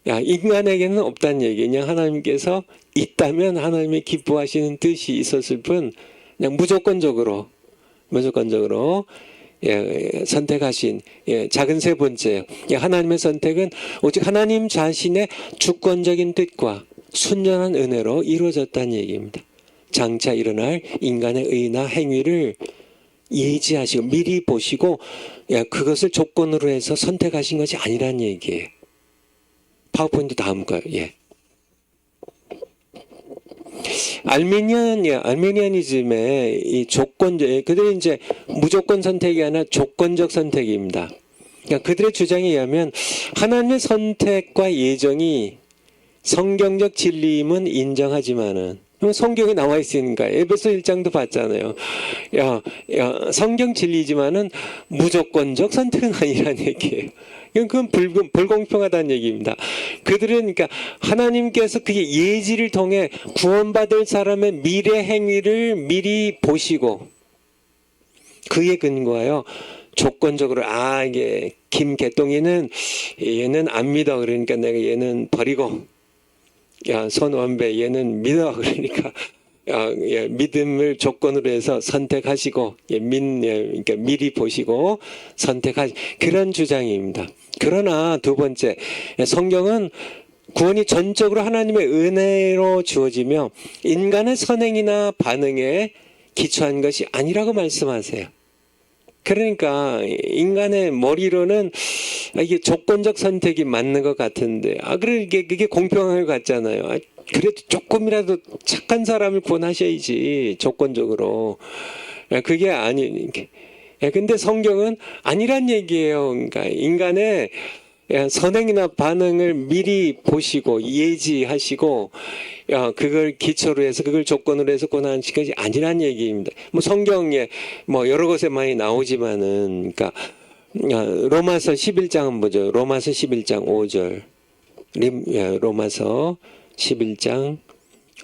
인간에게는 없다는 얘기예요. 그냥 하나님께서 있다면 하나님의 기뻐하시는 뜻이 있었을 뿐, 그냥 무조건적으로 선택하신 작은 세 번째 하나님의 선택은 오직 하나님 자신의 주권적인 뜻과 순전한 은혜로 이루어졌다는 얘기입니다. 장차 일어날 인간의 의나 행위를 예지하시고 미리 보시고 그것을 조건으로 해서 선택하신 것이 아니라는 얘기예요. 파워포인트 다음 거요. 알메니아니즘의 이 조건적, 그들이 이제 무조건 선택이 아니라 조건적 선택입니다. 그러니까 그들의 주장에 의하면 하나님의 선택과 예정이 성경적 진리임은 인정하지만은, 성경에 나와 있으니까 에베소 1장도 봤잖아요. 성경 진리지만은 무조건적 선택은 아니라는 얘기예요. 그건 불공평하다는 얘기입니다. 그들은 그러니까 하나님께서 그게 예지를 통해 구원받을 사람의 미래 행위를 미리 보시고 그에 근거하여 조건적으로 이게 김개똥이는 얘는 안 믿어, 그러니까 내가 얘는 버리고 손원배 얘는 믿어, 그러니까 믿음을 조건으로 해서 선택하시고 그러니까 미리 보시고 선택하시 그런 주장입니다. 그러나 두 번째, 성경은 구원이 전적으로 하나님의 은혜로 주어지며 인간의 선행이나 반응에 기초한 것이 아니라고 말씀하세요. 그러니까 인간의 머리로는 이게 조건적 선택이 맞는 것 같은데 그게 공평한 것 같잖아요. 그래도 조금이라도 착한 사람을 구원하셔야지 조건적으로. 그게 근데 성경은 아니란 얘기예요. 그러니까 인간의 선행이나 반응을 미리 보시고 예지하시고 그걸 기초로 해서 그걸 조건으로 해서 권하신 것이 아니란 얘기입니다. 성경에 여러 곳에 많이 나오지만은 그러니까 로마서 11장 한번 보죠. 로마서 11장 5절. 로마서 11장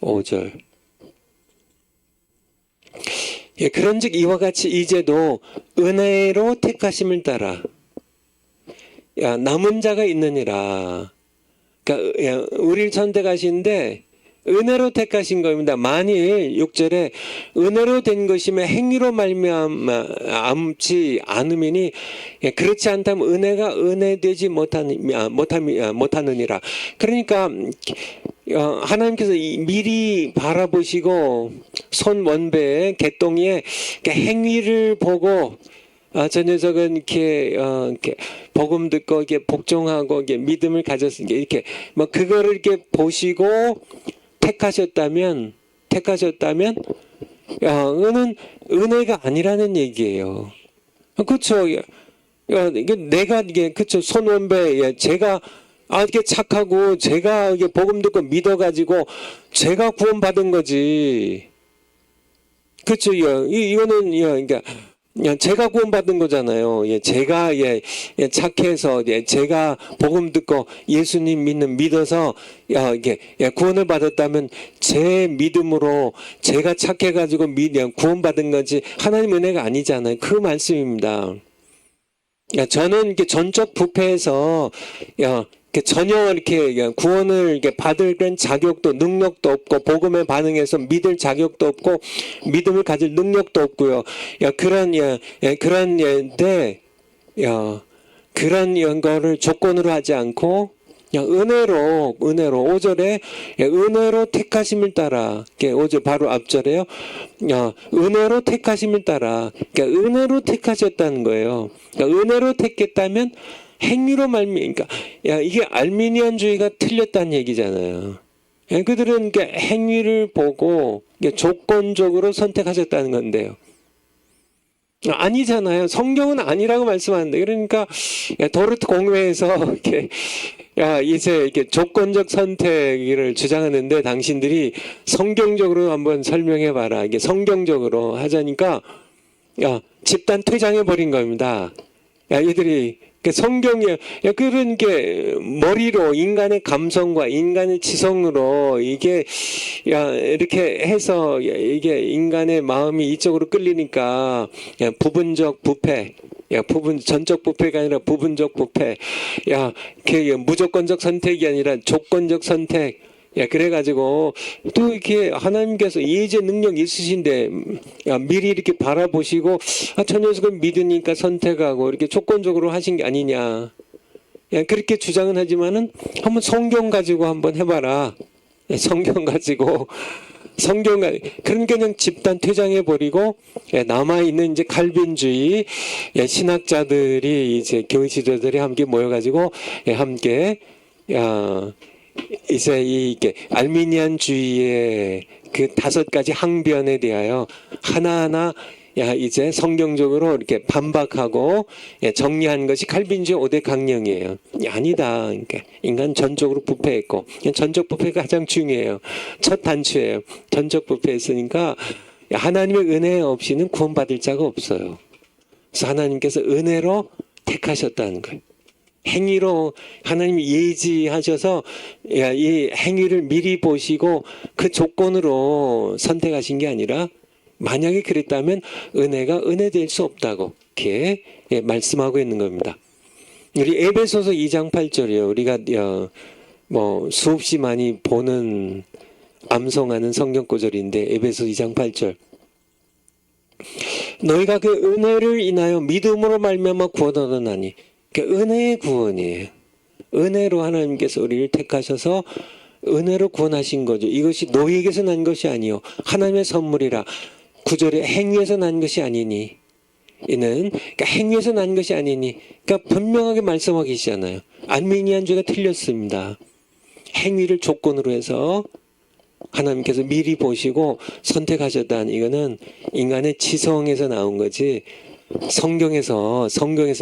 5절. 그런즉 이와 같이 이제도 은혜로 택하심을 따라 남은 자가 있느니라. 그러니까 우리를 선택하시는데 은혜로 택하신 겁니다. 만일 6절에 은혜로 된 것이면 행위로 말미암지 않으니 그렇지 않다면 은혜가 은혜되지 못하느니라. 그러니까 하나님께서 미리 바라보시고 손원배의 개똥이의 행위를 보고 저 녀석은 이렇게 복음 듣고 이렇게 복종하고 이렇게 믿음을 가졌으니까 이렇게 그거를 이렇게 보시고 택하셨다면 은혜가 아니라는 얘기예요. 그렇죠. 그렇죠. 손원배 제가 이렇게 착하고 제가 이게 복음 듣고 믿어가지고 제가 구원받은 거지. 그렇죠. 이거는 그러니까 제가 구원받은 거잖아요. 제가 착해서 제가 복음 듣고 예수님 믿어서 이게 구원을 받았다면 제 믿음으로 제가 착해가지고 구원받은 거지 하나님 은혜가 아니잖아요. 그 말씀입니다. 저는 이렇게 전적 부패에서 전혀 이렇게 구원을 이렇게 받을 그런 자격도 능력도 없고 복음에 반응해서 믿을 자격도 없고 믿음을 가질 능력도 없고요. 그런 그런 거를 조건으로 하지 않고 은혜로 5절에 은혜로 택하심을 따라 5절 바로 앞절에요. 은혜로 택하심을 따라 은혜로 택하셨다는 거예요. 은혜로 택했다면 행위로 그러니까 이게 알미니안주의가 틀렸다는 얘기잖아요. 그들은 행위를 보고 조건적으로 선택하셨다는 건데요. 아니잖아요. 성경은 아니라고 말씀하는데 그러니까 도르트 공회에서 이제 조건적 선택을 주장하는데 당신들이 성경적으로 한번 설명해 봐라. 이게 성경적으로 하자니까 집단 퇴장해 버린 겁니다. 얘들이 성경에 그런 게 머리로 인간의 감성과 인간의 지성으로 이게 이렇게 해서 이게 인간의 마음이 이쪽으로 끌리니까 부분적 부패 전적 부패가 아니라 부분적 부패 무조건적 선택이 아니라 조건적 선택 그래가지고 또 이렇게 하나님께서 예제 능력 있으신데 미리 이렇게 바라보시고 저 녀석은 믿으니까 선택하고 이렇게 조건적으로 하신 게 아니냐 그렇게 주장은 하지만은 한번 성경 가지고 한번 해봐라. 성경 가지고 그런 그냥 집단 퇴장해 버리고 남아 있는 이제 칼빈주의 신학자들이 이제 교회 지도자들이 함께 모여가지고 함께 이제 이게 알미니안주의의 그 5가지 항변에 대하여 하나하나 이제 성경적으로 이렇게 반박하고 정리한 것이 칼빈주의 5대 강령이에요. 아니다. 그러니까 인간 전적으로 부패했고 전적 부패가 가장 중요해요. 첫 단추예요. 전적 부패했으니까 하나님의 은혜 없이는 구원받을 자가 없어요. 그래서 하나님께서 은혜로 택하셨다는 거예요. 행위로 하나님이 예지하셔서 이 행위를 미리 보시고 그 조건으로 선택하신 게 아니라 만약에 그랬다면 은혜가 은혜될 수 없다고 이렇게 말씀하고 있는 겁니다. 우리 에베소서 2장 8절이요. 우리가 뭐 수없이 많이 보는 암송하는 성경 구절인데 에베소 2장 8절. 너희가 그 은혜를 인하여 믿음으로 말미암아 구원 얻었나니 은혜의 구원이에요. 은혜로 하나님께서 우리를 택하셔서 은혜로 구원하신 거죠. 이것이 너희에게서 난 것이 아니요 하나님의 선물이라. 9절에 행위에서 난 것이 아니니 이는 행위에서 난 것이 아니니 분명하게 말씀하고 계시잖아요. 알미니안주의가 틀렸습니다. 행위를 조건으로 해서 하나님께서 미리 보시고 선택하셨다는 이거는 인간의 지성에서 나온 거지 성경에서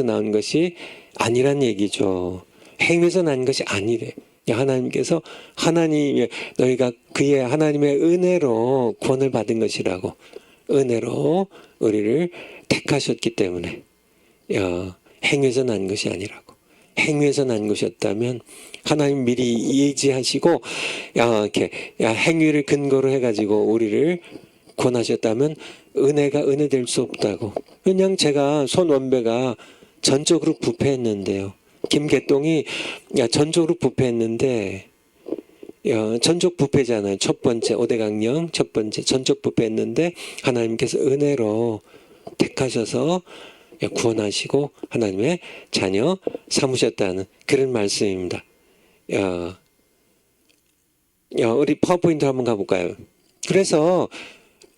나온 것이 아니란 얘기죠. 행위에서 난 것이 아니래. 하나님께서 너희가 그의 하나님의 은혜로 구원을 받은 것이라고. 은혜로 우리를 택하셨기 때문에 행위에서 난 것이 아니라고. 행위에서 난 것이었다면 하나님 미리 예지하시고 이렇게 행위를 근거로 해가지고 우리를 구원하셨다면 은혜가 은혜될 수 없다고. 그냥 제가 손원배가 전적으로 부패했는데요. 김개똥이 전적으로 부패했는데 전적 부패잖아요. 첫 번째 5대 강령 첫 번째 전적 부패했는데 하나님께서 은혜로 택하셔서 구원하시고 하나님의 자녀 삼으셨다는 그런 말씀입니다. 우리 파워포인트 한번 가볼까요? 그래서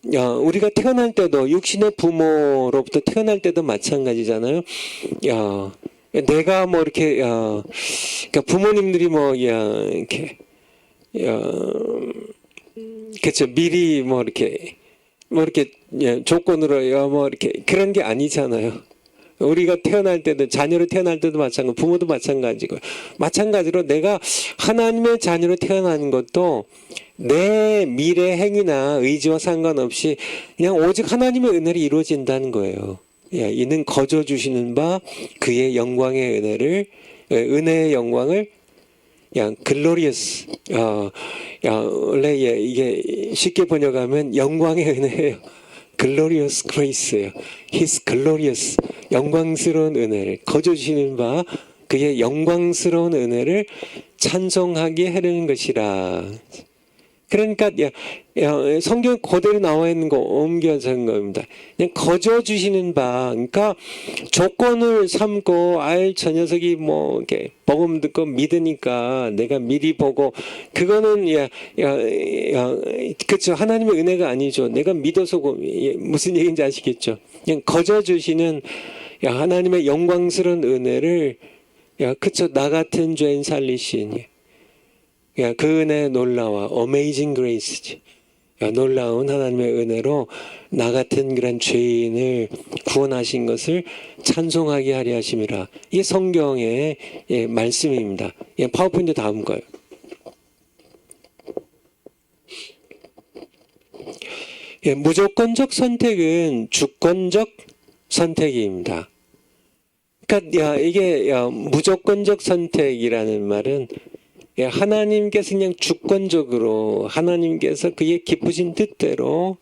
우리가 태어날 때도 육신의 부모로부터 태어날 때도 마찬가지잖아요. 내가 뭐 이렇게 그러니까 부모님들이 이렇게 그렇죠. 미리 이렇게 조건으로 뭐 이렇게 그런 게 아니잖아요. 우리가 태어날 때도 자녀로 태어날 때도 마찬가지고 부모도 마찬가지고 마찬가지로 내가 하나님의 자녀로 태어나는 것도 내 미래 행위나 의지와 상관없이 그냥 오직 하나님의 은혜로 이루어진다는 거예요. 야, 이는 거저 주시는 바 그의 영광의 은혜를 은혜의 영광을 야 글로리어스 원래 이게 쉽게 번역하면 영광의 은혜예요. 글로리어스 그레이스예요. His glorious 영광스러운 은혜를 거저 주시는 바 그의 영광스러운 은혜를 찬송하게 하려는 것이라. 그러니까 성경 그대로 나와 있는 거 옮겨진 겁니다. 그냥 거저 주시는 바, 그러니까 조건을 삼고 저 녀석이 뭐 이렇게 복음 듣고 믿으니까 내가 미리 보고 그거는 그렇죠. 하나님의 은혜가 아니죠. 내가 믿어서 무슨 얘기인지 아시겠죠? 그냥 거저 주시는 하나님의 영광스러운 은혜를 그쵸. 나 같은 죄인 살리시니. 그 은혜 놀라워. Amazing Grace지. 놀라운 하나님의 은혜로 나 같은 그런 죄인을 구원하신 것을 찬송하게 하려 하심이라. 이게 성경의 말씀입니다. 파워포인트 다음 거예요. 무조건적 선택은 주권적 선택입니다. 그러니까 이게 무조건적 선택이라는 말은 하나님께서 그냥 주권적으로 하나님께서 그의 기쁘신 뜻대로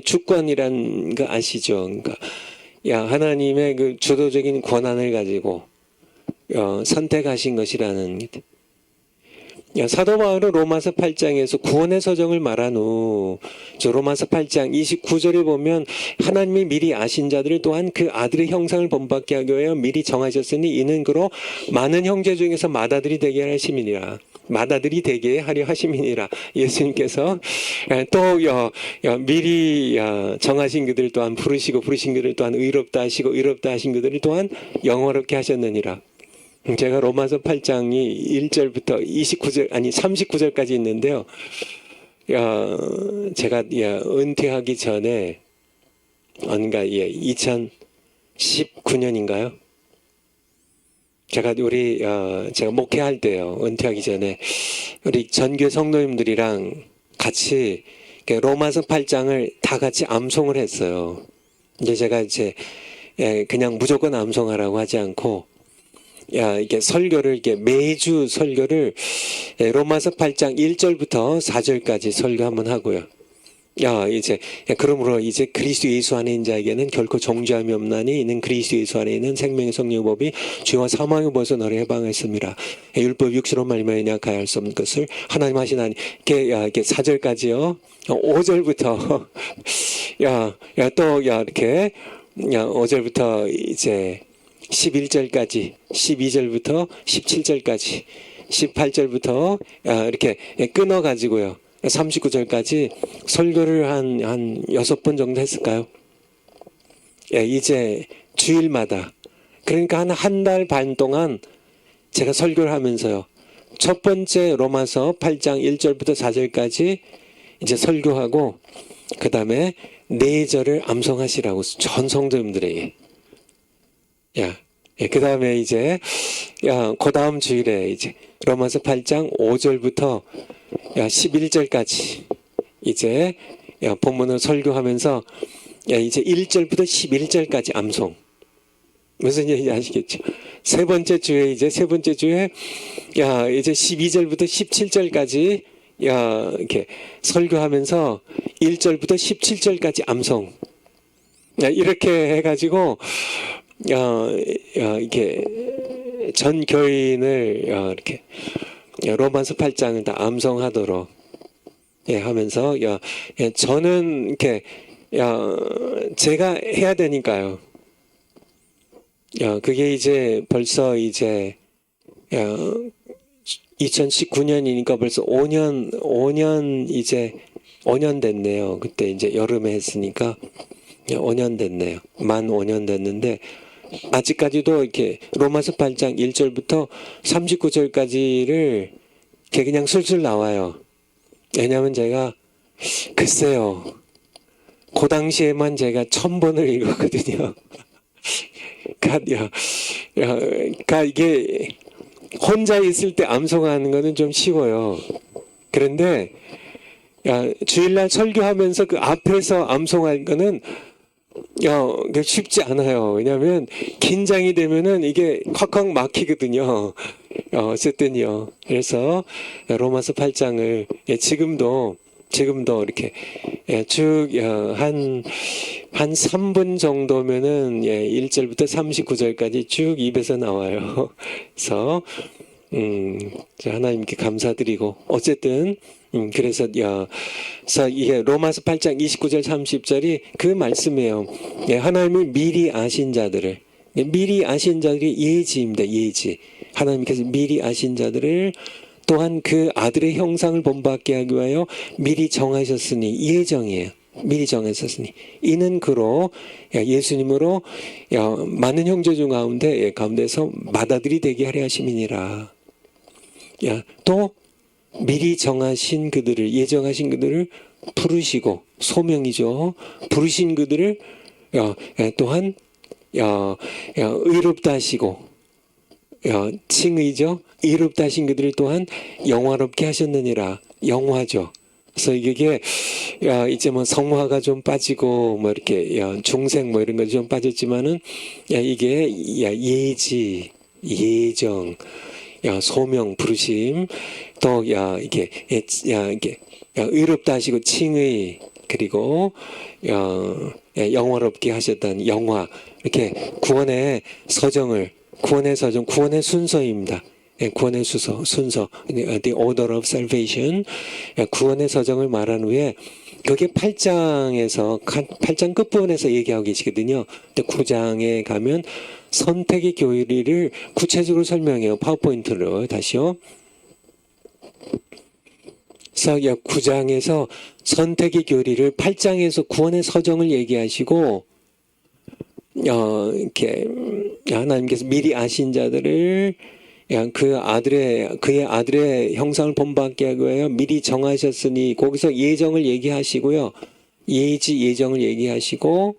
주권이란 거 아시죠? 그러니까 하나님의 그 주도적인 권한을 가지고 선택하신 것이라는 사도 바울은 로마서 8장에서 구원의 서정을 말한 후 로마서 8장 29절에 보면 하나님이 미리 아신 자들을 또한 그 아들의 형상을 본받게 하기 위하여 미리 정하셨으니 이는 그로 많은 형제 중에서 맏아들이 되게 하심이니라. 맏아들이 되게 하려 하심이니라. 예수님께서 또 미리 정하신 그들 또한 부르시고 부르신 그들 또한 의롭다 하시고 의롭다 하신 그들을 또한 영화롭게 하셨느니라. 제가 로마서 8장이 1절부터 29절 아니 39절까지 있는데요. 제가 은퇴하기 전에 언가 2019년인가요? 제가 목회할 때요. 은퇴하기 전에 우리 전교회 성도님들이랑 같이 로마서 8장을 다 같이 암송을 했어요. 이제 제가 그냥 무조건 암송하라고 하지 않고 이게 설교를 매주 설교를 로마서 8장 1절부터 4절까지 설교 한번 하고요. 그러므로 이제 그리스도 예수 안에 있는 자에게는 결코 정죄함이 없나니 이는 그리스도 예수 안에 있는 생명의 성령의 법이 죄와 사망의 벗어 너를 해방했습니다. 율법 육신으로 말미암아 약하여 할 수 없는 것을 하나님 하시나니 이렇게 4절까지요. 5절부터 또 이렇게 5절부터 이제 11절까지 12절부터 17절까지 18절부터 이렇게 끊어 가지고요. 39절까지 설교를 한 6번 정도 했을까요? 이제 주일마다 그러니까 한 달 반 동안 제가 설교를 하면서요. 첫 번째 로마서 8장 1절부터 4절까지 이제 설교하고 그 다음에 4절을 암송하시라고 전 성도님들에게 그 다음에 이제 그 다음 주일에 이제 로마서 8장 5절부터 11절까지 이제 본문을 설교하면서 이제 1절부터 11절까지 암송. 무슨 얘기인지 아시겠죠? 세 번째 주에 이제 12절부터 17절까지 이렇게 설교하면서 1절부터 17절까지 암송. 이렇게 해가지고 이렇게 전 교인을 이렇게 로마서 8장을 다 암송하도록 하면서 저는 이렇게 제가 해야 되니까요. 그게 이제 벌써 이제 2019년이니까 벌써 5년 이제 5년 됐네요. 그때 이제 여름에 했으니까 5년 됐네요. 만 5년 됐는데 아직까지도 이렇게 로마서 8장 1절부터 39절까지를 이렇게 그냥 술술 나와요. 왜냐하면 제가 글쎄요. 그 당시에만 제가 1000번을 읽었거든요. 이게 혼자 있을 때 암송하는 거는 좀 쉬워요. 그런데 주일날 설교하면서 그 앞에서 암송할 거는 쉽지 않아요. 왜냐하면 긴장이 되면은 이게 콱콱 막히거든요. 어쨌든요. 그래서 로마서 8장을 지금도 이렇게 쭉 한 3분 정도면은 1절부터 39절까지 쭉 입에서 나와요. 그래서 하나님께 감사드리고 어쨌든 그래서 이게 로마서 8장 29절 30절이 그 말씀이에요. 하나님이 미리 아신 자들을 미리 아신 자들이 예지입니다. 예지. 하나님께서 미리 아신 자들을 또한 그 아들의 형상을 본받게 하기 위하여 미리 정하셨으니 예정이에요. 미리 정하셨으니 이는 그로 예수님으로 많은 형제 중 가운데서 맏아들이 되게 하려 하심이니라. 또 미리 정하신 그들을 예정하신 그들을 부르시고 소명이죠. 부르신 그들을 또한 의롭다 하시고 칭의죠. 의롭다 하신 그들을 또한 영화롭게 하셨느니라. 영화죠. 그래서 이게 이제 뭐 성화가 좀 빠지고 뭐 이렇게 중생 뭐 이런 거 좀 빠졌지만은 이게 예지 예정 소명 부르심 또 이게 의롭다 하시고 칭의 그리고 영화롭게 하셨다는 영화 이렇게 구원의 서정 구원의 순서입니다. 구원의 순서 The Order of Salvation 구원의 서정을 말한 후에 그게 8장 끝부분에서 얘기하고 계시거든요. 근데 9장에 가면 선택의 교리를 구체적으로 설명해요. 파워포인트로 다시요. 그래서 9장에서 선택의 교리를 8장에서 구원의 서정을 얘기하시고 이렇게 하나님께서 미리 아신 자들을 그의 아들의 형상을 본받게 하기 위하여 미리 정하셨으니 거기서 예정을 얘기하시고요. 예정을 얘기하시고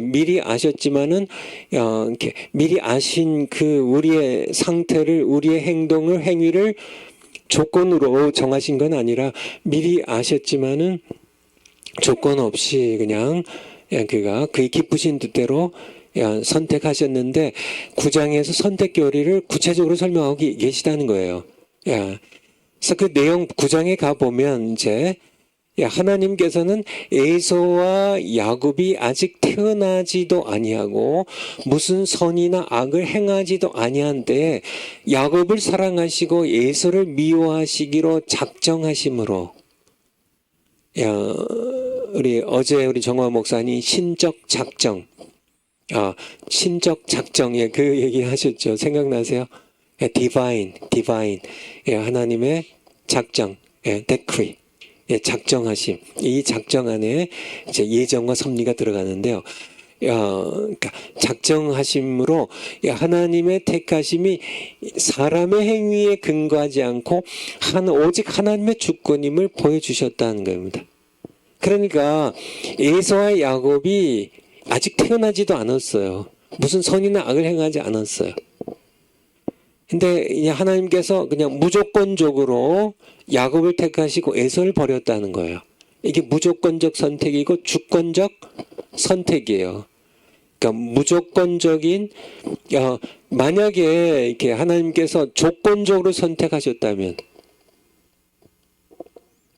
미리 아셨지만은 이렇게 미리 아신 그 우리의 상태를 우리의 행위를 조건으로 정하신 건 아니라 미리 아셨지만은 조건 없이 그냥 그가 그의 기쁘신 뜻대로 선택하셨는데 9장에서 선택 교리를 구체적으로 설명하고 계시다는 거예요. 그래서 그 내용 9장에 가보면 이제 하나님께서는 에서와 야곱이 아직 태어나지도 아니하고 무슨 선이나 악을 행하지도 아니한 때에 야곱을 사랑하시고 에서를 미워하시기로 작정하심으로 어제 우리 정화 목사님 신적 작정 신적 작정에 그 얘기 하셨죠. 생각나세요? divine 하나님의 작정 decree 작정하심 이 작정 안에 이제 예정과 섭리가 들어가는데요. 그러니까 작정하심으로 하나님의 택하심이 사람의 행위에 근거하지 않고 오직 하나님의 주권임을 보여주셨다는 겁니다. 그러니까 에서와 야곱이 아직 태어나지도 않았어요. 무슨 선이나 악을 행하지 않았어요. 근데 하나님께서 그냥 무조건적으로 야곱을 택하시고 에서를 버렸다는 거예요. 이게 무조건적 선택이고 주권적 선택이에요. 그러니까 무조건적인 만약에 이렇게 하나님께서 조건적으로 선택하셨다면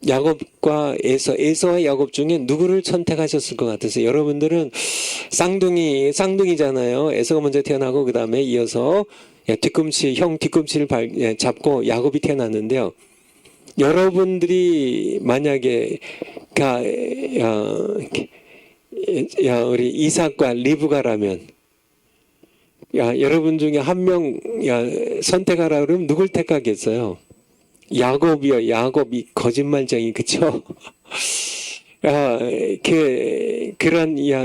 야곱과 에서와 야곱 중에 누구를 선택하셨을 것 같으세요? 여러분들은 쌍둥이잖아요. 에서가 먼저 태어나고 그 다음에 이어서 형 뒤꿈치를 잡고 야곱이 태어났는데요. 여러분들이 만약에 우리 이삭과 리브가라면 여러분 중에 한 명 선택하라 그러면 누굴 택하겠어요? 야곱이요. 야곱이 거짓말쟁이 그쵸?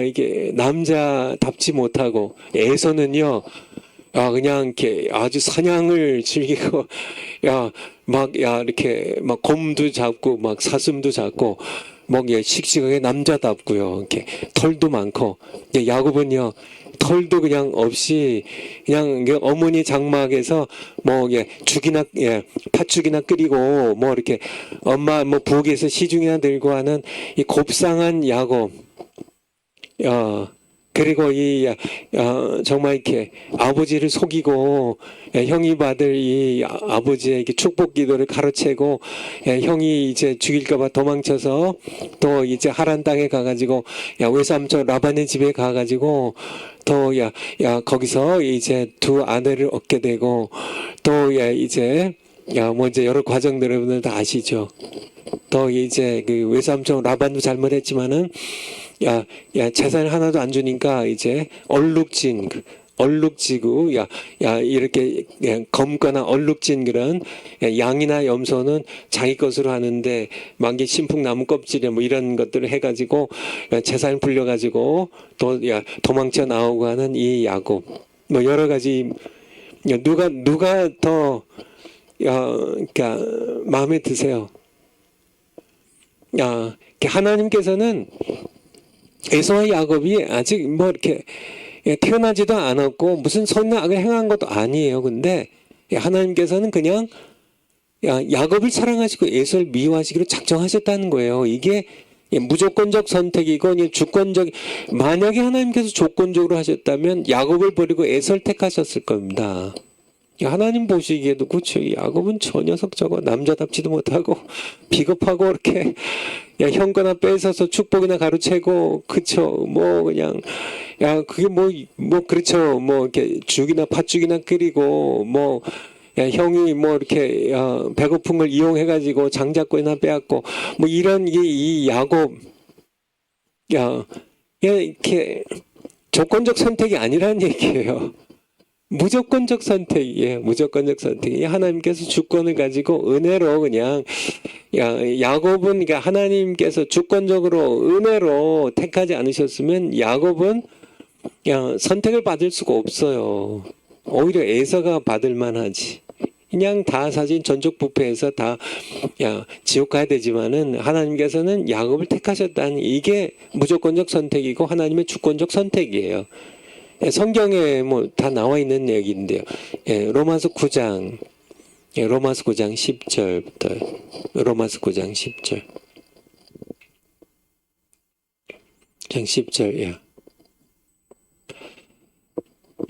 이게 남자답지 못하고 에서는요. 그냥 이렇게 아주 사냥을 즐기고 이렇게 막 곰도 잡고 막 사슴도 잡고 씩씩하게 남자답고요. 이렇게 털도 많고 야곱은요 털도 그냥 없이 그냥 어머니 장막에서 뭐 죽이나 팥죽이나 끓이고 뭐 이렇게 엄마 뭐 부엌에서 시중이나 들고 하는 이 곱상한 야곱. 그리고 정말 이렇게 아버지를 속이고 형이 받을 이 아버지에게 축복 기도를 가로채고 형이 이제 죽일까봐 도망쳐서 또 이제 하란 땅에 가가지고 외삼촌 라반의 집에 가가지고 또 거기서 이제 두 아내를 얻게 되고 또 이제 뭐 이제 여러 과정들 여러분들 다 아시죠. 또 이제 그 외삼촌 라반도 잘못했지만은 재산 하나도 안 주니까 이제 얼룩지고 이렇게 검거나 얼룩진 그런 양이나 염소는 자기 것으로 하는데 만기 신풍나무 껍질에 뭐 이런 것들을 해가지고 재산을 불려가지고 또 도망쳐 나오고 하는 이 야곱 뭐 여러 가지 누가 더 그러니까 마음에 드세요? 하나님께서는 에서와 야곱이 아직 뭐 이렇게 태어나지도 않았고 무슨 선한 악을 행한 것도 아니에요. 근데 하나님께서는 그냥 야곱을 사랑하시고 에서를 미워하시기로 작정하셨다는 거예요. 이게 무조건적 선택이고 주권적. 만약에 하나님께서 조건적으로 하셨다면 야곱을 버리고 에서를 택하셨을 겁니다. 하나님 보시기에도 그렇죠. 야곱은 저 녀석 저거 남자답지도 못하고 비겁하고 이렇게 형거나 뺏어서 축복이나 가로채고 그쵸. 뭐 그냥 그게 뭐 그렇죠. 뭐 이렇게 죽이나 팥죽이나 끓이고 뭐 형이 뭐 이렇게 배고픈 걸 이용해 가지고 장자권이나 빼앗고 뭐 이런 이 야곱 이렇게 조건적 선택이 아니라는 얘기예요. 무조건적 선택이에요. 무조건적 선택이 하나님께서 주권을 가지고 은혜로 그냥 야곱은 그러니까 하나님께서 주권적으로 은혜로 택하지 않으셨으면 야곱은 선택을 받을 수가 없어요. 오히려 에서가 받을 만하지. 그냥 다 사실 전적 부패해서 다 지옥 가야 되지만은 하나님께서는 야곱을 택하셨다는 이게 무조건적 선택이고 하나님의 주권적 선택이에요. 성경에 뭐 다 나와 있는 얘기인데요. 로마서 9장 10절부터 로마서 9장 10절 10절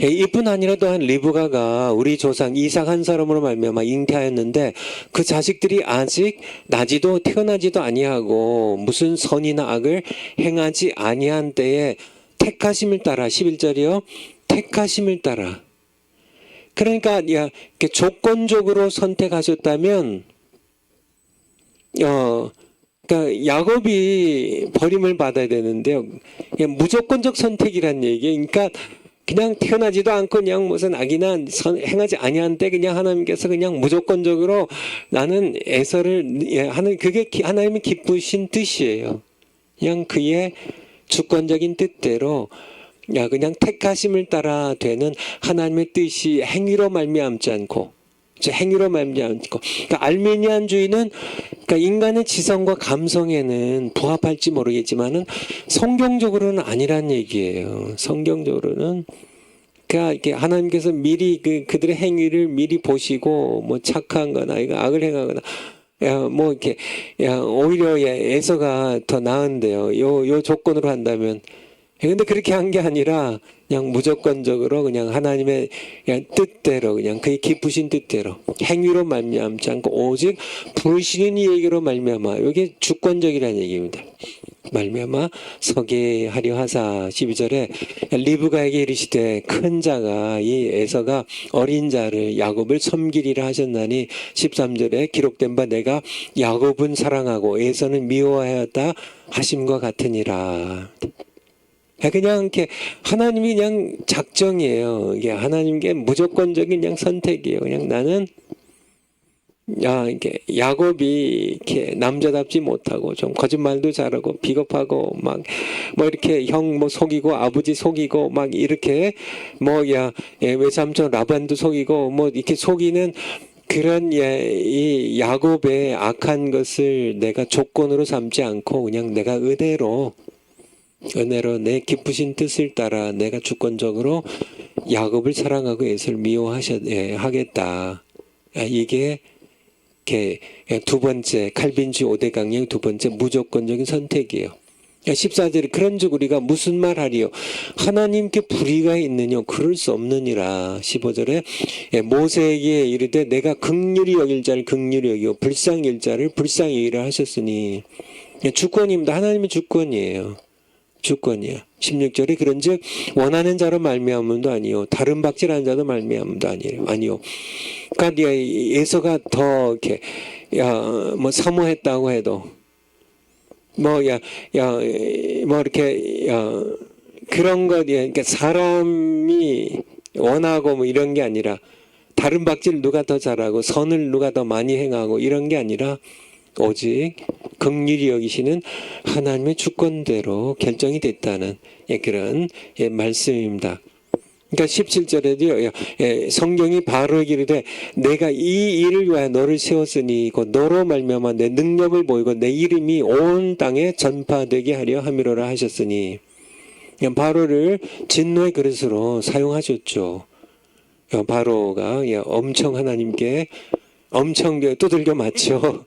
이뿐 아니라 또한 리브가가 우리 조상 이삭 한 사람으로 말미암아 잉태하였는데 그 자식들이 아직 나지도 태어나지도 아니하고 무슨 선이나 악을 행하지 아니한 때에 택하심을 따라 11절이요. 택하심을 따라. 그러니까 조건적으로 선택하셨다면 그러니까 야곱이 버림을 받아야 되는데요. 무조건적 선택이란 얘기예요. 그러니까 그냥 태어나지도 않고 그냥 무슨 악이나 행하지 아니한 때 그냥 하나님께서 그냥 무조건적으로 나는 에서를 하는 그게 하나님의 기쁘신 뜻이에요. 그냥 그의 주권적인 뜻대로 그냥 택하심을 따라 되는 하나님의 뜻이 행위로 말미암지 않고 행위로 말미암지 않고 그러니까 알미니안주의는 그러니까 인간의 지성과 감성에는 부합할지 모르겠지만은 성경적으로는 아니란 얘기예요. 성경적으로는 그러니까 이렇게 하나님께서 미리 그들의 행위를 미리 보시고 뭐 착한 거나 악을 행하거나 뭐 이렇게 오히려 에서가 더 나은데요. 요 조건으로 한다면. 근데 그렇게 한 게 아니라 그냥 무조건적으로 그냥 하나님의 그냥 뜻대로 그냥 그의 기쁘신 뜻대로 행위로 말미암지 않고 오직 부르시는 이에게로 말미암아. 이게 주권적이라는 얘기입니다. 말미암아 서게 하려 하사 12절에 리브가에게 이르시되 큰 자가 이 에서가 어린 자를 야곱을 섬기리라 하셨나니 13절에 기록된 바 내가 야곱은 사랑하고 에서는 미워하였다 하심과 같으니라. 그냥 이렇게 하나님이 그냥 작정이에요. 이게 하나님께 무조건적인 그냥 선택이에요. 그냥 나는 이렇게 야곱이 이렇게 남자답지 못하고 좀 거짓말도 잘하고 비겁하고 막 뭐 이렇게 형 뭐 속이고 아버지 속이고 막 이렇게 뭐 외삼촌 라반도 속이고 뭐 이렇게 속이는 그런 이 야곱의 악한 것을 내가 조건으로 삼지 않고 그냥 내가 은혜로 은혜로 내 기쁘신 뜻을 따라 내가 주권적으로 야곱을 사랑하고 에서를 미워하겠다. 이게 두 번째 칼빈주의 5대 강령 두 번째 무조건적인 선택이에요. 14절에 그런즉 우리가 무슨 말하리요 하나님께 불의가 있느냐 그럴 수 없느니라. 15절에 모세에게 이르되 내가 긍휼히 여길 자를 긍휼히 여기고 불쌍히 여길 자를 불쌍히 여기라 하셨으니 주권입니다. 하나님의 주권이에요. 주권이야. 16절에 그런즉 원하는 자로 말미암음도 아니요 다른 박질하는 자도 말미암음도 아니요. 그러니까 예서가 더 이렇게 사모했다고 해도 그런 것 그러니까 사람이 원하고 이런 게 아니라 다른 박질 누가 더 잘하고 선을 누가 더 많이 행하고 이런 게 아니라 오직 긍휼히 여기시는 하나님의 주권대로 결정이 됐다는 그런 말씀입니다. 그러니까 17절에도 성경이 바로 이르되 내가 이 일을 위하여 너를 세웠으니 곧 너로 말미암아 내 능력을 보이고 내 이름이 온 땅에 전파되게 하려 함이로라 하셨으니 바로를 진노의 그릇으로 사용하셨죠. 바로가 엄청 하나님께 엄청 두들겨 맞죠.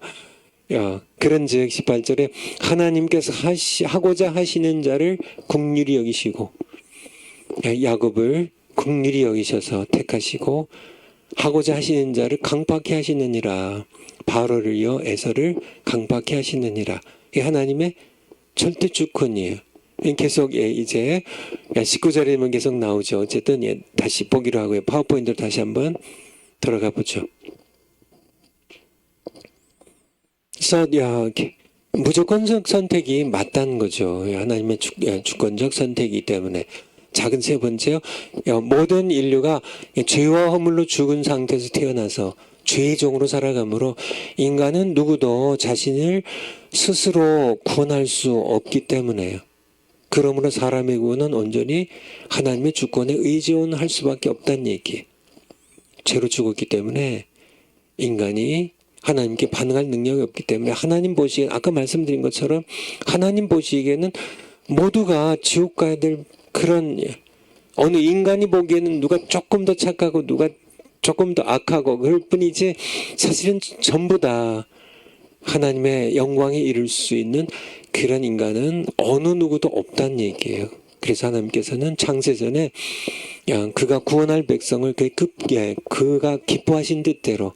그런즉 18절에 하나님께서 하고자 하시는 자를 긍휼히 여기시고 야곱을 긍휼히 여기셔서 택하시고 하고자 하시는 자를 강팍히 하시느니라. 바로를요 에서를 강팍히 하시느니라. 이 하나님의 절대 주권이에요. 계속 이제 19절에는 계속 나오죠. 어쨌든 다시 보기로 하고요. 파워포인트로 다시 한번 들어가 보죠. 그래서 무조건적 선택이 맞다는 거죠. 하나님의 주권적 선택이기 때문에. 작은 세 번째요. 모든 인류가 죄와 허물로 죽은 상태에서 태어나서 죄의 종으로 살아가므로 인간은 누구도 자신을 스스로 구원할 수 없기 때문에요. 그러므로 사람의 구원은 온전히 하나님의 주권에 의존할 수밖에 없다는 얘기예요. 죄로 죽었기 때문에 인간이 하나님께 반응할 능력이 없기 때문에 하나님 보시기에 아까 말씀드린 것처럼 하나님 보시기에는 모두가 지옥 가야 될 그런 어느 인간이 보기에는 누가 조금 더 착하고 누가 조금 더 악하고 그럴 뿐이지 사실은 전부 다 하나님의 영광에 이를 수 있는 그런 인간은 어느 누구도 없다는 얘기예요. 그래서 하나님께서는 창세전에 그가 구원할 백성을 그가 기뻐하신 뜻대로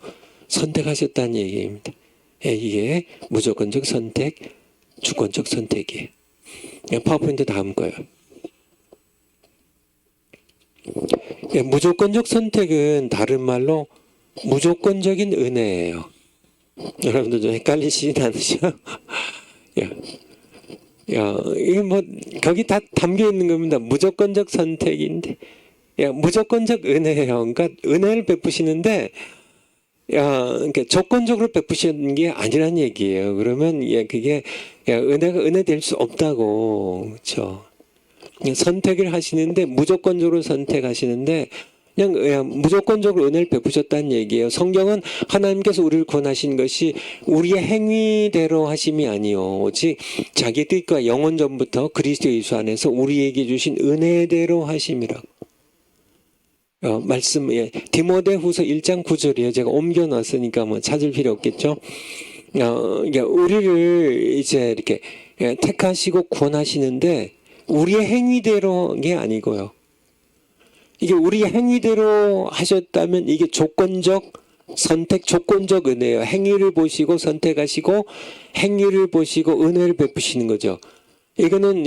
선택하셨다는 얘기입니다. 이게 무조건적 선택, 주권적 선택이에요. 파워포인트 다음 거예요. 무조건적 선택은 다른 말로 무조건적인 은혜예요. 여러분들 좀 헷갈리시진 않으셔? 이게 거기 다 담겨 있는 겁니다. 무조건적 선택인데, 무조건적 은혜예요. 그러니까 은혜를 베푸시는데, 그러니까 조건적으로 베푸시는 게 아니란 얘기예요. 그러면 그게 은혜가 은혜 될 수 없다고, 그렇죠? 선택을 하시는데 무조건적으로 선택하시는데 그냥 무조건적으로 은혜를 베푸셨다는 얘기예요. 성경은 하나님께서 우리를 구원하신 것이 우리의 행위대로 하심이 아니요 오직 자기 뜻과 영원 전부터 그리스도 예수 안에서 우리에게 주신 은혜대로 하심이라고. 말씀 디모데후서 1장 9절이에요. 제가 옮겨 놨으니까 찾을 필요 없겠죠. 우리를 이제 이렇게 택하시고 구원하시는데 우리의 행위대로게 아니고요. 이게 우리의 행위대로 하셨다면 이게 조건적 선택, 조건적 은혜예요. 행위를 보시고 선택하시고 행위를 보시고 은혜를 베푸시는 거죠. 이거는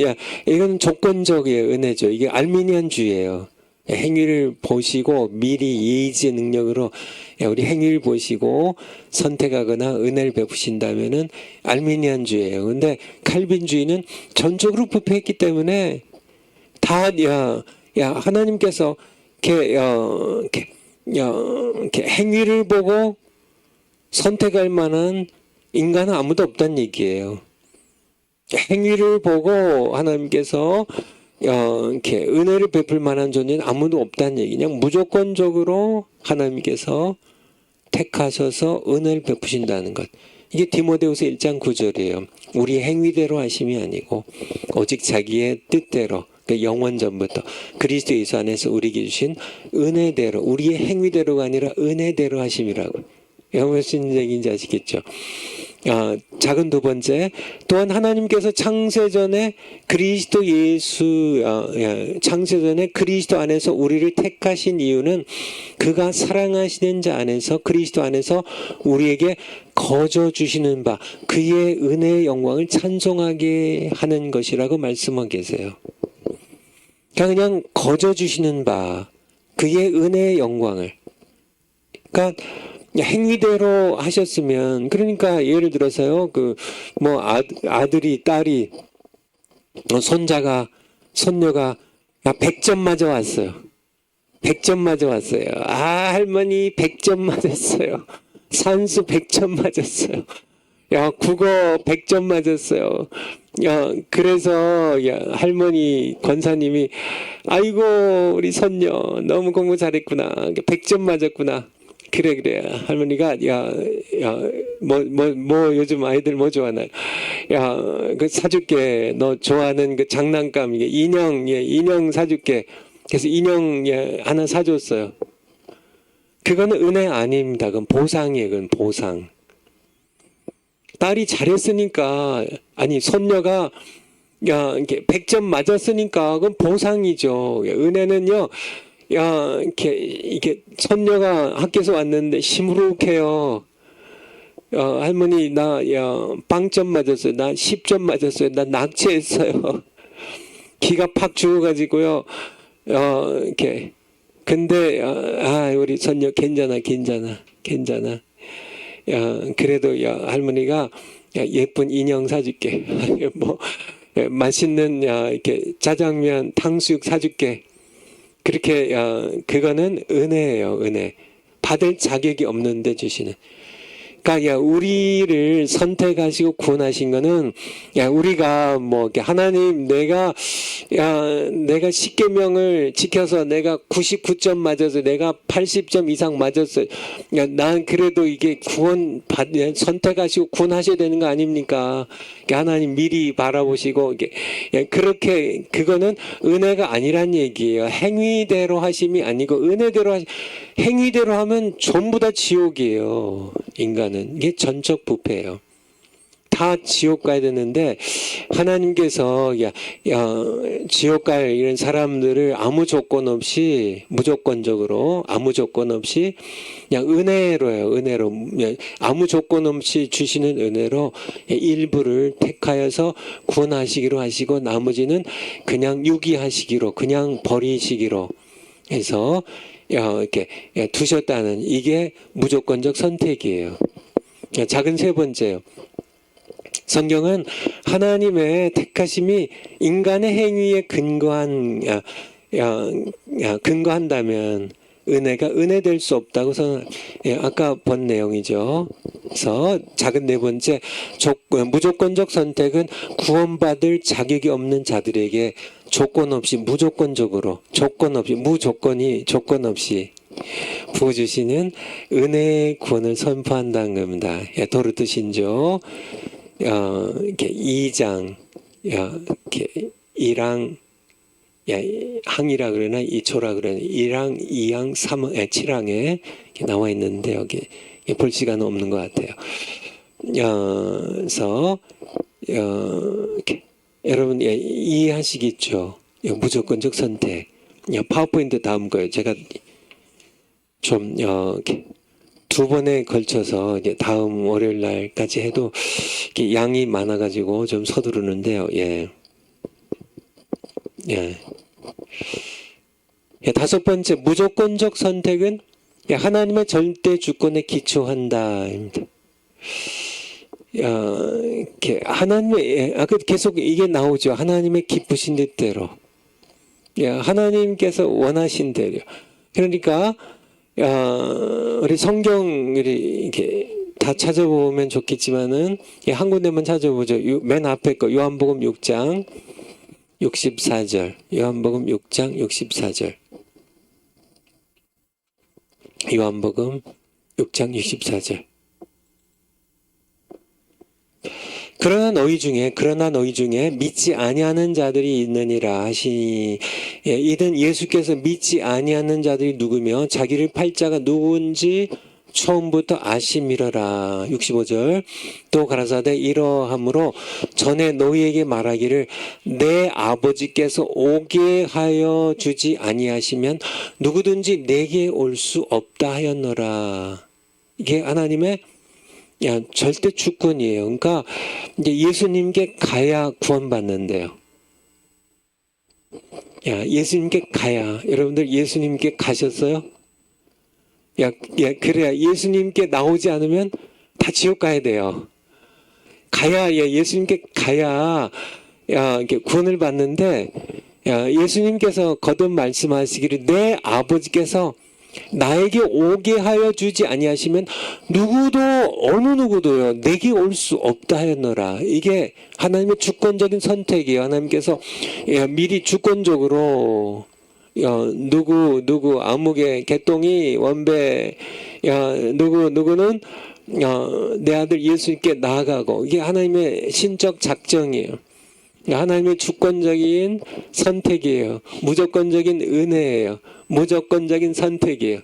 조건적이에요. 은혜죠. 이게 알미니안주의예요. 행위를 보시고 미리 예의지의 능력으로 우리 행위를 보시고 선택하거나 은혜를 베푸신다면은 알미니안주의예요. 근데 칼빈주의는 전적으로 부패했기 때문에 다 하나님께서 이렇게 행위를 보고 선택할 만한 인간은 아무도 없다는 얘기예요. 행위를 보고 하나님께서 이렇게 은혜를 베풀 만한 존재는 아무도 없다는 얘기. 그냥 무조건적으로 하나님께서 택하셔서 은혜를 베푸신다는 것. 이게 디모데후서 1장 9절이에요. 우리 행위대로 하심이 아니고 오직 자기의 뜻대로, 그 영원 전부터 그리스도 예수 안에서 우리에게 주신 은혜대로, 우리의 행위대로가 아니라 은혜대로 하심이라고. 이게 무슨 얘기인지 아시겠죠? 작은 두 번째, 또한 하나님께서 창세전에 창세전에 그리스도 안에서 우리를 택하신 이유는 그가 사랑하시는 자 안에서, 그리스도 안에서 우리에게 거저 주시는 바 그의 은혜의 영광을 찬송하게 하는 것이라고 말씀하고 계세요. 그냥 거저 주시는 바 그의 은혜의 영광을, 그러니까 행위대로 하셨으면, 그러니까 예를 들어서요, 아들이, 딸이, 손녀가 100점 맞아 왔어요. 100점 맞아 왔어요. 할머니 100점 맞았어요. 산수 100점 맞았어요. 국어 100점 맞았어요. 그래서 할머니 권사님이, 아이고 우리 손녀 너무 공부 잘했구나. 100점 맞았구나. 그래. 할머니가, 요즘 아이들 뭐 좋아하나? 그 사줄게. 너 좋아하는 그 장난감, 인형 사줄게. 그래서 인형 하나 사줬어요. 그거는 은혜 아닙니다. 그건 보상이에요. 그건 보상. 딸이 잘했으니까, 손녀가, 이렇게 100점 맞았으니까, 그건 보상이죠. 은혜는요, 이게 손녀가 학교에서 왔는데 시무룩해요. 할머니 나 빵점 맞았어요. 나 10점 맞았어요. 나 낙체했어요. 기가 팍 죽어가지고요. 이렇게. 근데 우리 손녀 괜찮아. 그래도 할머니가 예쁜 인형 사줄게. 맛있는 이렇게 짜장면, 탕수육 사줄게. 그렇게 그거는 은혜예요. 은혜. 받을 자격이 없는데 주시는. 그러니까 우리를 선택하시고 구원하신 거는, 우리가 하나님 내가 10계명을 지켜서 내가 99점 맞아서 내가 80점 이상 맞았어요. 난 그래도 이게 선택하시고 구원하셔야 되는 거 아닙니까? 하나님 미리 바라보시고, 그렇게, 그거는 은혜가 아니란 얘기예요. 행위대로 하심이 아니고 은혜대로 행위대로 하면 전부 다 지옥이에요. 인간은. 이게 전적 부패예요. 다 지옥 가야 되는데, 하나님께서 지옥 갈 이런 사람들을 아무 조건 없이, 무조건적으로 아무 조건 없이 그냥 은혜로요. 은혜로. 아무 조건 없이 주시는 은혜로 일부를 택하여서 구원하시기로 하시고, 나머지는 그냥 유기하시기로, 그냥 버리시기로 해서 이렇게 두셨다는, 이게 무조건적 선택이에요. 작은 세 번째요. 성경은 하나님의 택하심이 인간의 행위에 근거한다면 은혜가 은혜될 수 없다고 아까 본 내용이죠. 그래서 작은 네 번째, 무조건적 선택은 구원받을 자격이 없는 자들에게 조건 없이 조건 없이 부어주시는 은혜의 구원을 선포한다는 겁니다. 도르트신조 이렇게 2장, 이렇게 1항, 항이라 그러나 2초라 그러나 1항, 2항, 3항, 7항에 나와 있는데 여기 볼 시간은 없는 것 같아요. 그래서 이렇게 여러분 이해하시겠죠? 무조건적 선택. 파워포인트 다음 거예요. 제가 좀 이렇게 두 번에 걸쳐서 이제 다음 월요일 날까지 해도 양이 많아가지고 좀 서두르는데요. 다섯 번째, 무조건적 선택은 하나님의 절대 주권에 기초한다. 하나님의, 계속 이게 나오죠. 하나님의 기쁘신 뜻대로. 하나님께서 원하신 대로. 그러니까, 우리 성경, 이렇게 다 찾아보면 좋겠지만은, 한 군데만 찾아보죠. 맨 앞에 거, 요한복음 6장 64절. 요한복음 6장 64절. 요한복음 6장 64절. 그러나 너희 중에 믿지 아니하는 자들이 있느니라 하시니, 이는 예수께서 믿지 아니하는 자들이 누구며 자기를 팔 자가 누구인지 처음부터 아심이러라. 65절. 또 가라사대 이러함으로 전에 너희에게 말하기를 내 아버지께서 오게 하여 주지 아니하시면 누구든지 내게 올 수 없다 하였노라. 이게 하나님의 절대 주권이에요. 그러니까 이제 예수님께 가야 구원받는데요. 예수님께 가야. 여러분들 예수님께 가셨어요? 그래야 예수님께 나오지 않으면 다 지옥 가야 돼요. 가야, 예수님께 가야, 이렇게 구원을 받는데, 예수님께서 거듭 말씀하시기를 내 아버지께서 나에게 오게 하여 주지 아니하시면 어느 누구도요 내게 올 수 없다 하였노라. 이게 하나님의 주권적인 선택이에요. 하나님께서 미리 주권적으로 누구 아무개 개똥이 원배 누구는 내 아들 예수님께 나아가고, 이게 하나님의 신적 작정이에요. 하나님의 주권적인 선택이에요. 무조건적인 은혜예요. 무조건적인 선택이에요.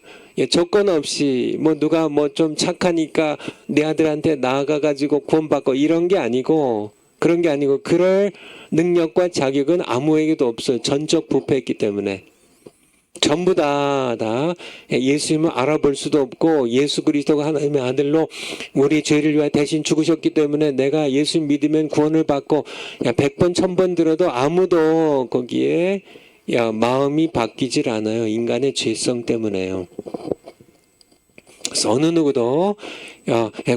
조건 없이 누가 좀 착하니까 내 아들한테 나아가가지고 구원받고 이런 게 아니고, 그런 게 아니고, 그럴 능력과 자격은 아무에게도 없어요. 전적 부패했기 때문에. 전부 다 예수님을 알아볼 수도 없고, 예수 그리스도가 하나님의 아들로 우리 죄를 위하여 대신 죽으셨기 때문에 내가 예수 믿으면 구원을 받고 100번 1000번 들어도 아무도 거기에 마음이 바뀌질 않아요. 인간의 죄성 때문에요. 그래서 어느 누구도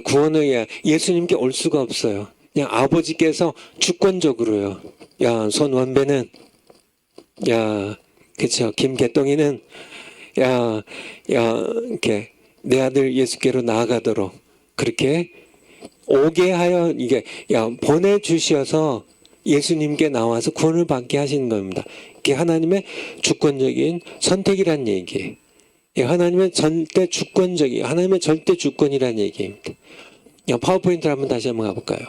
구원을 예수님께 올 수가 없어요. 그냥 아버지께서 주권적으로요. 손원배는 그쵸. 김개똥이는 이렇게 내 아들 예수께로 나아가도록 그렇게 오게 하여 이게 보내주셔서 예수님께 나와서 구원을 받게 하시는 겁니다. 이게 하나님의 주권적인 선택이란 얘기예요. 하나님의 절대 주권적인, 하나님의 절대 주권이란 얘기입니다. 파워포인트를 다시 한번 가볼까요?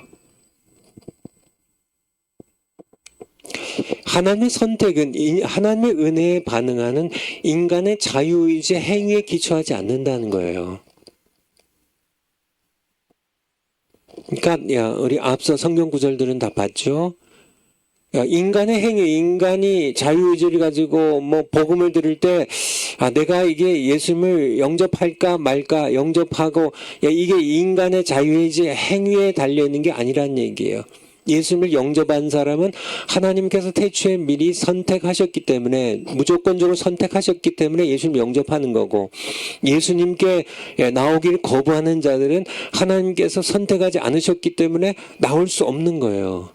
하나님의 선택은 하나님의 은혜에 반응하는 인간의 자유의지 행위에 기초하지 않는다는 거예요. 그러니까 우리 앞서 성경 구절들은 다 봤죠? 인간의 행위, 인간이 자유의지를 가지고 복음을 들을 때 내가 이게 예수님을 영접할까 말까 영접하고, 이게 인간의 자유의지 행위에 달려있는 게 아니란 얘기예요. 예수님을 영접한 사람은 하나님께서 태초에 미리 선택하셨기 때문에, 무조건적으로 선택하셨기 때문에 예수님을 영접하는 거고, 예수님께 나오길 거부하는 자들은 하나님께서 선택하지 않으셨기 때문에 나올 수 없는 거예요.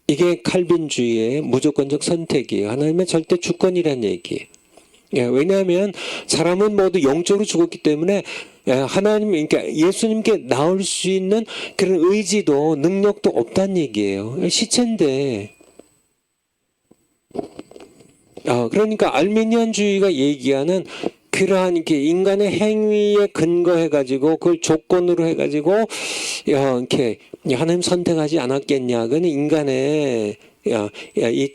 이게 칼빈주의의 무조건적 선택이에요. 하나님의 절대 주권이란 얘기예요. 왜냐하면 사람은 모두 영적으로 죽었기 때문에 그러니까 예수님께 나올 수 있는 그런 의지도 능력도 없다는 얘기예요. 시체인데. 그러니까 알미니안주의가 얘기하는 그러한 이렇게 인간의 행위에 근거해가지고 그걸 조건으로 해가지고 이렇게 하나님 선택하지 않았겠냐. 그는 인간의 이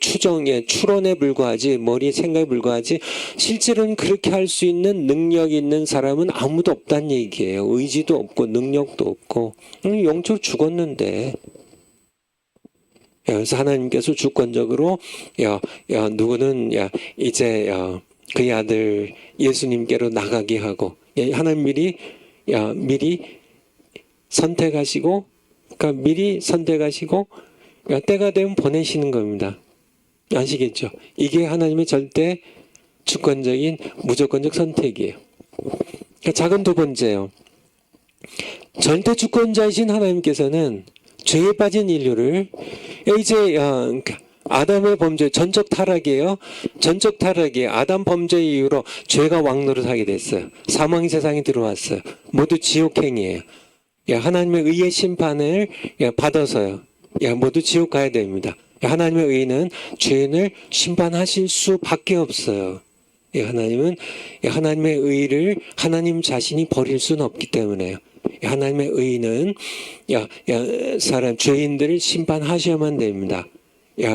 추론에 불과하지, 머리의 생각에 불과하지, 실제로는 그렇게 할 수 있는 능력이 있는 사람은 아무도 없다는 얘기예요. 의지도 없고 능력도 없고 영적으로 죽었는데. 그래서 하나님께서 주권적으로 누구는 이제 그의 아들 예수님께로 나가게 하고, 하나님 미리 선택하시고, 그러니까 미리 선택하시고 때가 되면 보내시는 겁니다. 아시겠죠? 이게 하나님의 절대 주권적인 무조건적 선택이에요. 작은 두 번째요. 절대 주권자이신 하나님께서는 죄에 빠진 인류를 이제 아담의 범죄, 전적 타락이에요. 전적 타락이에요. 아담 범죄 이후로 죄가 왕노릇하게 됐어요. 사망이 세상에 들어왔어요. 모두 지옥행이에요. 하나님의 의의 심판을 받아서요. 모두 지옥 가야 됩니다. 하나님의 의는 죄인을 심판하실 수밖에 없어요. 하나님은 하나님의 의를 하나님 자신이 버릴 수는 없기 때문에요. 하나님의 의는 사람 죄인들을 심판하셔야만 됩니다.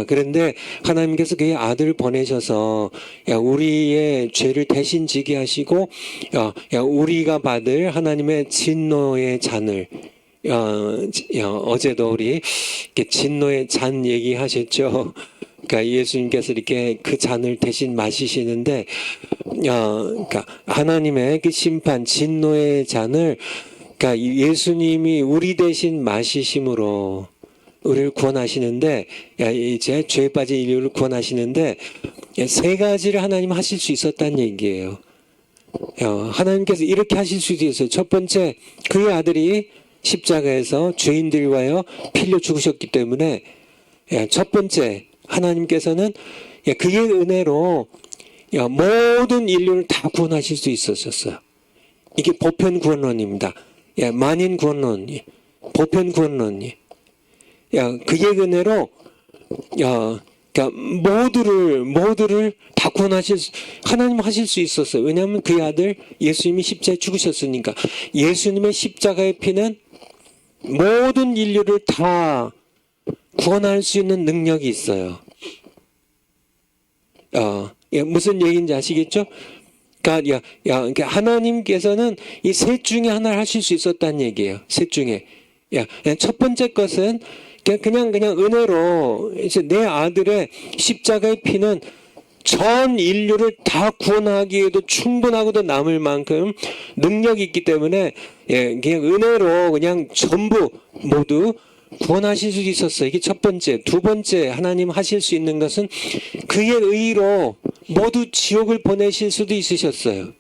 그런데 하나님께서 그의 아들을 보내셔서 우리의 죄를 대신 지게 하시고 우리가 받을 하나님의 진노의 잔을 어제도 우리 이렇게 진노의 잔 얘기하셨죠. 그러니까 예수님께서 이렇게 그 잔을 대신 마시시는데, 그러니까 하나님의 그 심판, 진노의 잔을, 그러니까 예수님이 우리 대신 마시심으로 우리를 구원하시는데, 이제 죄에 빠진 인류를 구원하시는데, 세 가지를 하나님 하실 수 있었다는 얘기예요. 하나님께서 이렇게 하실 수도 있어요. 첫 번째, 그의 아들이 십자가에서 죄인들 위하여 필려 죽으셨기 때문에, 첫 번째, 하나님께서는 그의 은혜로 모든 인류를 다 구원하실 수 있었어요. 이게 보편 구원론입니다. 만인 구원론, 보편 구원론. 그의 은혜로 그러니까 모두를 다 구원하실 하나님 하실 수 있었어요. 왜냐하면 그의 아들 예수님이 십자가에 죽으셨으니까. 예수님의 십자가의 피는 모든 인류를 다 구원할 수 있는 능력이 있어요. 무슨 얘기인지 아시겠죠? 그러니까 하나님께서는 이 셋 중에 하나를 하실 수 있었다는 얘기예요. 셋 중에. 첫 번째 것은 그냥 은혜로 이제 내 아들의 십자가의 피는 전 인류를 다 구원하기에도 충분하고도 남을 만큼 능력이 있기 때문에 그냥 은혜로 그냥 전부 모두 구원하실 수 있었어요. 이게 첫 번째. 두 번째 하나님 하실 수 있는 것은 그의 의로 모두 지옥을 보내실 수도 있으셨어요.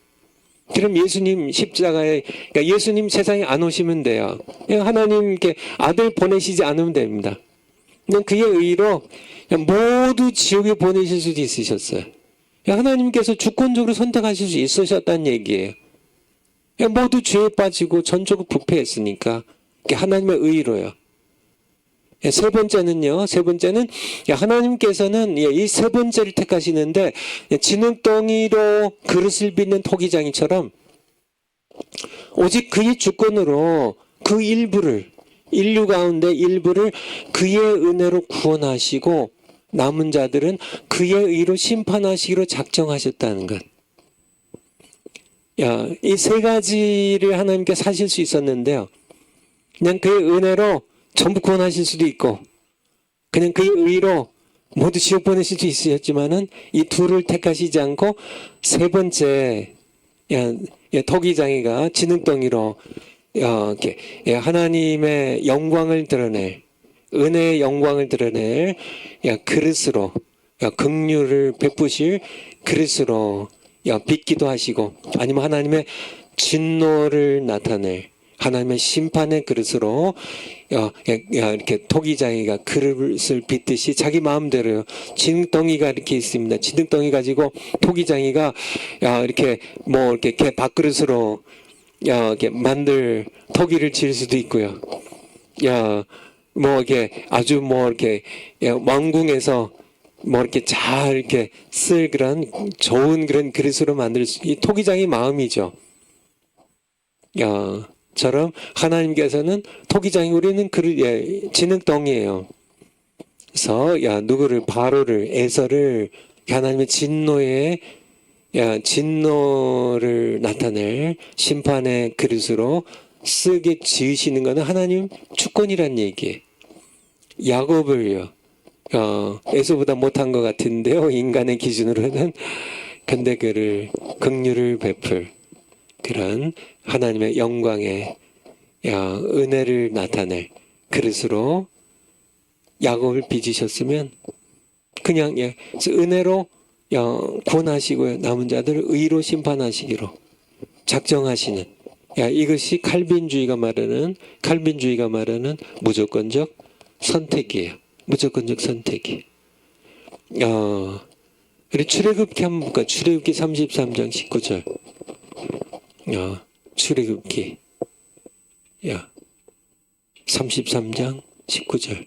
그럼 예수님 십자가에, 그러니까 예수님 세상에 안 오시면 돼요. 그냥 하나님께 아들 보내시지 않으면 됩니다. 그냥 그의 의로 그냥 모두 지옥에 보내실 수도 있으셨어요. 하나님께서 주권적으로 선택하실 수 있으셨다는 얘기예요. 그냥 모두 죄에 빠지고 전적으로 부패했으니까 하나님의 의로요. 세 번째는요. 세 번째는 하나님께서는 이 세 번째를 택하시는데 진흙덩이로 그릇을 빚는 토기장이처럼 오직 그의 주권으로 그 일부를 인류 가운데 일부를 그의 은혜로 구원하시고 남은 자들은 그의 의로 심판하시기로 작정하셨다는 것. 이 세 가지를 하나님께서 하실 수 있었는데요. 그냥 그의 은혜로 전부 구원하실 수도 있고 그냥 그의 의로 모두 지옥 보내실 수도 있으셨지만은 이 둘을 택하시지 않고 세 번째 토기장이가 진흙덩이로 하나님의 영광을 드러낼 은혜의 영광을 드러낼 그릇으로 긍휼을 베푸실 그릇으로 빚기도 하시고 아니면 하나님의 진노를 나타낼 하나님의 심판의 그릇으로 이렇게 토기장이가 그릇을 빚듯이 자기 마음대로 진흙덩이가 이렇게 있습니다. 진흙덩이 가지고 토기장이가 이렇게 이렇게 밥그릇으로 이렇게 만들 토기를 지을 수도 있고요. 이렇게 아주 이렇게 왕궁에서 이렇게 잘 이렇게 쓸 그런 좋은 그런 그릇으로 만들 이 토기장이 마음이죠. 처럼 하나님께서는 토기장이 우리는 진흙덩이에요. 그래서 누구를 바로를 에서를 하나님의 진노를 나타낼 심판의 그릇으로 쓰게 지으시는 것은 하나님 주권이란 얘기예요. 야곱을요. 에서보다 못한 것 같은데요. 인간의 기준으로는. 근데 그를 긍휼을 베풀 그런 하나님의 영광의 은혜를 나타낼 그릇으로 야곱을 빚으셨으면 그냥 은혜로 구원하시고요. 남은 자들을 의로 심판하시기로 작정하시는 이것이 칼빈주의가 말하는 무조건적 선택이에요. 무조건적 선택이. 우리 출애굽기 한번 볼까요? 출애굽기 33장 19절. 출애굽기 33장 19절.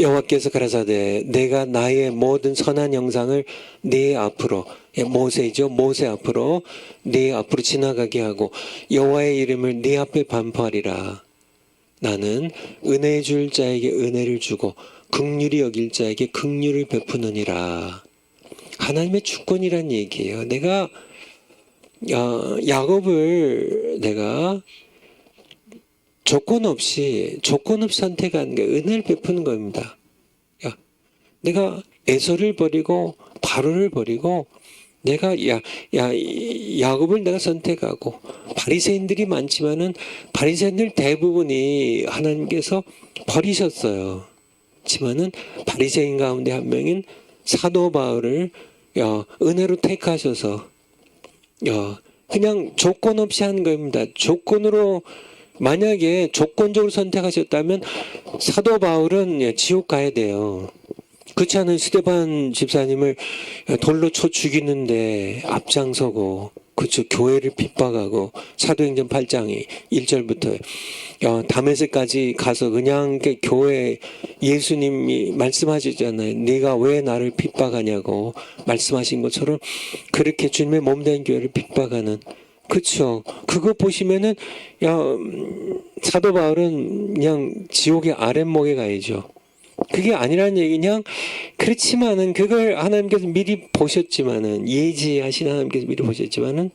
여호와께서 가라사대 내가 나의 모든 선한 영상을 네 앞으로 모세이죠. 모세 앞으로 네 앞으로 지나가게 하고 여호와의 이름을 네 앞에 반포하리라. 나는 은혜 줄 자에게 은혜를 주고 긍휼히 여길 자에게 긍휼을 베푸느니라. 하나님의 주권이란 얘기예요. 내가 야곱을 내가 조건 없이 선택한 게 은혜를 베푸는 겁니다. 내가 에서를 버리고 바로를 버리고 내가 야곱을 내가 선택하고 바리새인들이 많지만은 바리새인들 대부분이 하나님께서 버리셨어요. 하지만은 바리새인 가운데 한 명인 사도 바울을 은혜로 택하셔서 그냥 조건 없이 한 겁니다. 조건으로 만약에 조건적으로 선택하셨다면 사도 바울은 지옥 가야 돼요. 그렇지 않은 스데반 집사님을 돌로 쳐 죽이는데 앞장서고 그렇죠. 교회를 핍박하고 사도행전 8장 1절부터 다메섹까지 가서 그냥 교회 예수님이 말씀하시잖아요. 네가 왜 나를 핍박하냐고 말씀하신 것처럼 그렇게 주님의 몸된 교회를 핍박하는 그렇죠. 그거 보시면은 사도 바울은 그냥 지옥의 아랫목에 가야죠. 그게 아니라는 얘기 그냥 그렇지만은 그걸 하나님께서 미리 보셨지만은 예지하신 하나님께서 미리 보셨지만은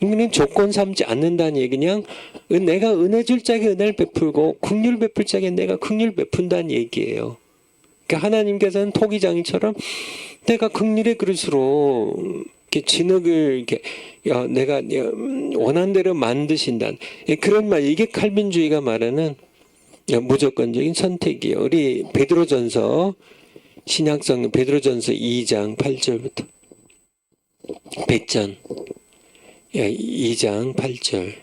이거는 조건 삼지 않는다는 얘기 그냥 내가 은혜 줄 자에게 은혜를 베풀고 긍휼 베풀 자에게 내가 긍휼 베푼다는 얘기예요. 그러니까 하나님께서는 토기장이처럼 내가 긍휼의 그릇으로 이렇게 진흙을 이렇게 내가 원한 대로 만드신다. 그런 말 이게 칼빈주의가 말하는 무조건적인 선택이에요. 우리 베드로전서 신약성 베드로전서 2장 8절부터 배전 2장 8절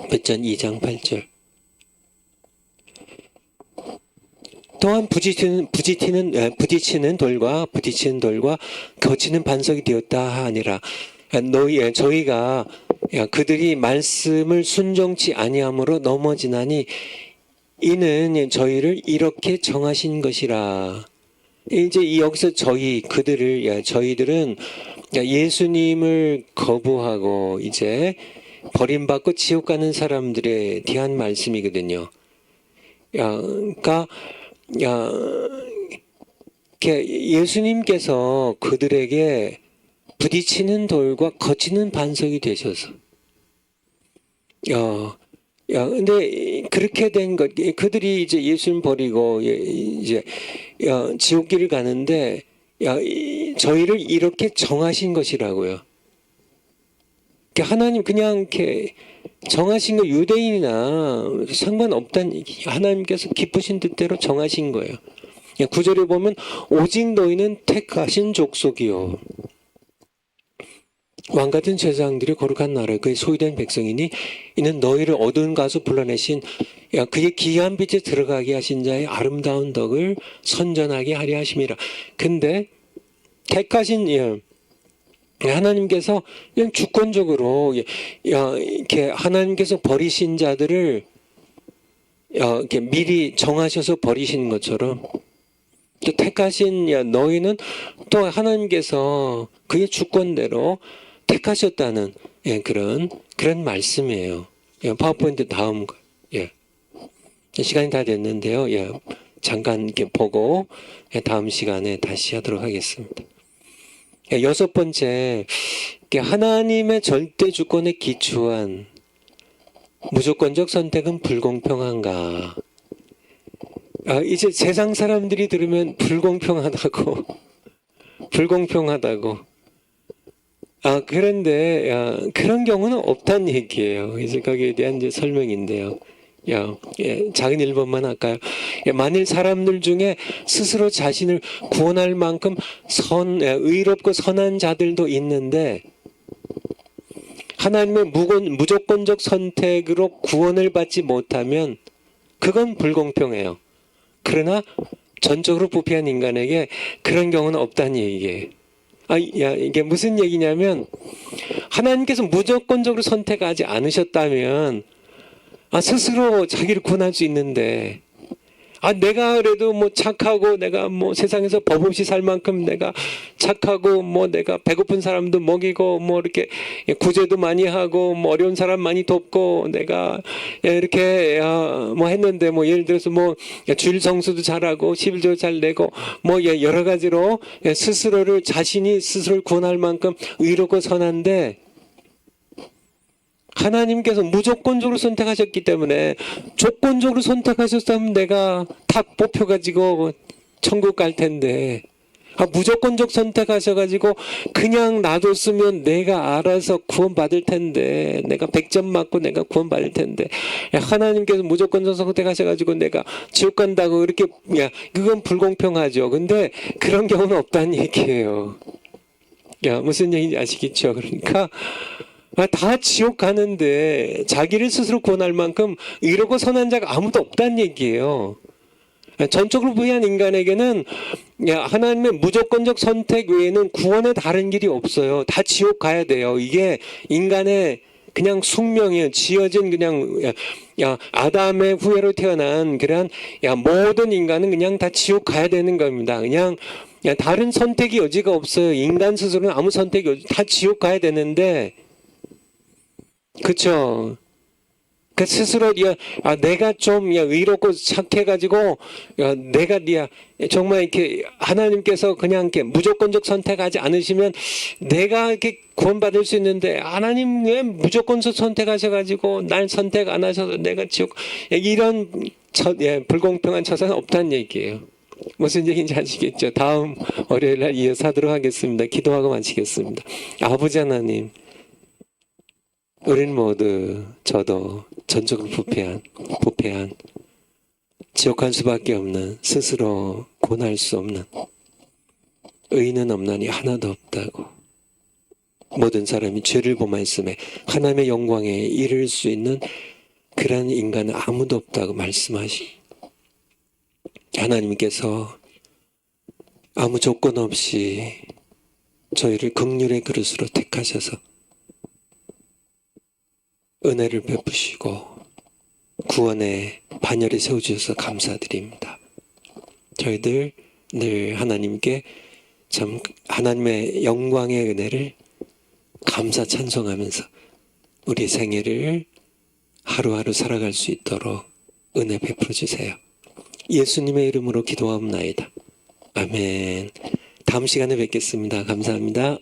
배전 2장 8절 또한 부딪히는 돌과 거치는 반석이 되었다 하니라. 저희가 그들이 말씀을 순종치 아니함으로 넘어지나니 이는 저희를 이렇게 정하신 것이라. 이제 여기서 저희들은 예수님을 거부하고 이제 버림받고 지옥 가는 사람들에 대한 말씀이거든요. 그러니까 예수님께서 그들에게 부딪히는 돌과 거치는 반석이 되셔서 근데 그렇게 된 것 그들이 이제 예수님 버리고 이제 지옥길을 가는데 저희를 이렇게 정하신 것이라고요. 하나님 그냥 이렇게 정하신 거 유대인이나 상관없다는 얘기. 하나님께서 기쁘신 뜻대로 정하신 거예요. 9절에 보면 오직 너희는 택하신 족속이요 왕같은 제사장들이 거룩한 나라 그의 소유된 백성이니 이는 너희를 어두운 가서 불러내신 그의 기이한 빛에 들어가게 하신 자의 아름다운 덕을 선전하게 하려 하심이라. 근데 택하신 하나님께서 그냥 주권적으로 이렇게 하나님께서 버리신 자들을 이렇게 미리 정하셔서 버리신 것처럼 택하신 너희는 또 하나님께서 그의 주권대로 택하셨다는 그런 말씀이에요. 파워포인트 다음 거. 시간이 다 됐는데요. 잠깐 이렇게 보고 다음 시간에 다시 하도록 하겠습니다. 여섯 번째, 하나님의 절대 주권에 기초한 무조건적 선택은 불공평한가? 이제 세상 사람들이 들으면 불공평하다고. 그런데 그런 경우는 없다는 얘기예요. 그래서 거기에 대한 이제 설명인데요. 작은 1번만 할까요? 만일 사람들 중에 스스로 자신을 구원할 만큼 의롭고 선한 자들도 있는데 하나님의 무조건적 선택으로 구원을 받지 못하면 그건 불공평해요. 그러나 전적으로 부패한 인간에게 그런 경우는 없다는 얘기예요. 이게 무슨 얘기냐면 하나님께서 무조건적으로 선택하지 않으셨다면 스스로 자기를 구원할 수 있는데 내가 그래도 뭐 착하고 내가 뭐 세상에서 법 없이 살 만큼 내가 착하고 뭐 내가 배고픈 사람도 먹이고 뭐 이렇게 구제도 많이 하고 뭐 어려운 사람 많이 돕고 내가 이렇게 뭐 했는데 뭐 예를 들어서 뭐 주일 성수도 잘하고 11조 잘 내고 뭐 여러 가지로 스스로를 자신이 스스로를 구원할 만큼 의롭고 선한데 하나님께서 무조건적으로 선택하셨기 때문에 조건적으로 선택하셨다면 내가 탁 뽑혀가지고 천국 갈 텐데 무조건적 선택하셔가지고 그냥 놔뒀으면 내가 알아서 구원받을 텐데 내가 100점 맞고 내가 구원받을 텐데 하나님께서 무조건적 선택하셔가지고 내가 지옥 간다고 이렇게 그건 불공평하죠. 근데 그런 경우는 없다는 얘기예요. 무슨 얘기인지 아시겠죠? 그러니까 다 지옥 가는데 자기를 스스로 구원할 만큼 의롭고 선한 자가 아무도 없다는 얘기예요. 전적으로 부유한 인간에게는 하나님의 무조건적 선택 외에는 구원의 다른 길이 없어요. 다 지옥 가야 돼요. 이게 인간의 그냥 숙명이에요. 지어진 그냥 아담의 후예로 태어난 그런 모든 인간은 그냥 다 지옥 가야 되는 겁니다. 그냥 다른 선택의 여지가 없어요. 인간 스스로는 아무 선택이 다 지옥 가야 되는데 그렇죠. 그 스스로 내가 좀 의롭고 착해가지고 내가 정말 이렇게 하나님께서 그냥 이렇게 무조건적 선택하지 않으시면 내가 이렇게 구원받을 수 있는데 하나님 왜 무조건적 선택하셔가지고 날 선택 안 하셔서 내가 지옥 이런 불공평한 처사는 없다는 얘기예요. 무슨 얘기인지 아시겠죠? 다음 월요일 날 이어서 하도록 하겠습니다. 기도하고 마치겠습니다. 아버지 하나님, 우리는 모두 저도 전적으로 부패한 지옥 갈 수밖에 없는 스스로 구원할 수 없는 의인은 없나니 하나도 없다고 모든 사람이 죄를 범하였음에 하나님의 영광에 이를 수 있는 그런 인간은 아무도 없다고 말씀하시 하나님께서 아무 조건 없이 저희를 긍휼의 그릇으로 택하셔서 은혜를 베푸시고 구원의 반열에 세워주셔서 감사드립니다. 저희들 늘 하나님께 참 하나님의 영광의 은혜를 감사 찬송하면서 우리 생애를 하루하루 살아갈 수 있도록 은혜 베풀어 주세요. 예수님의 이름으로 기도하옵나이다. 아멘. 다음 시간에 뵙겠습니다. 감사합니다.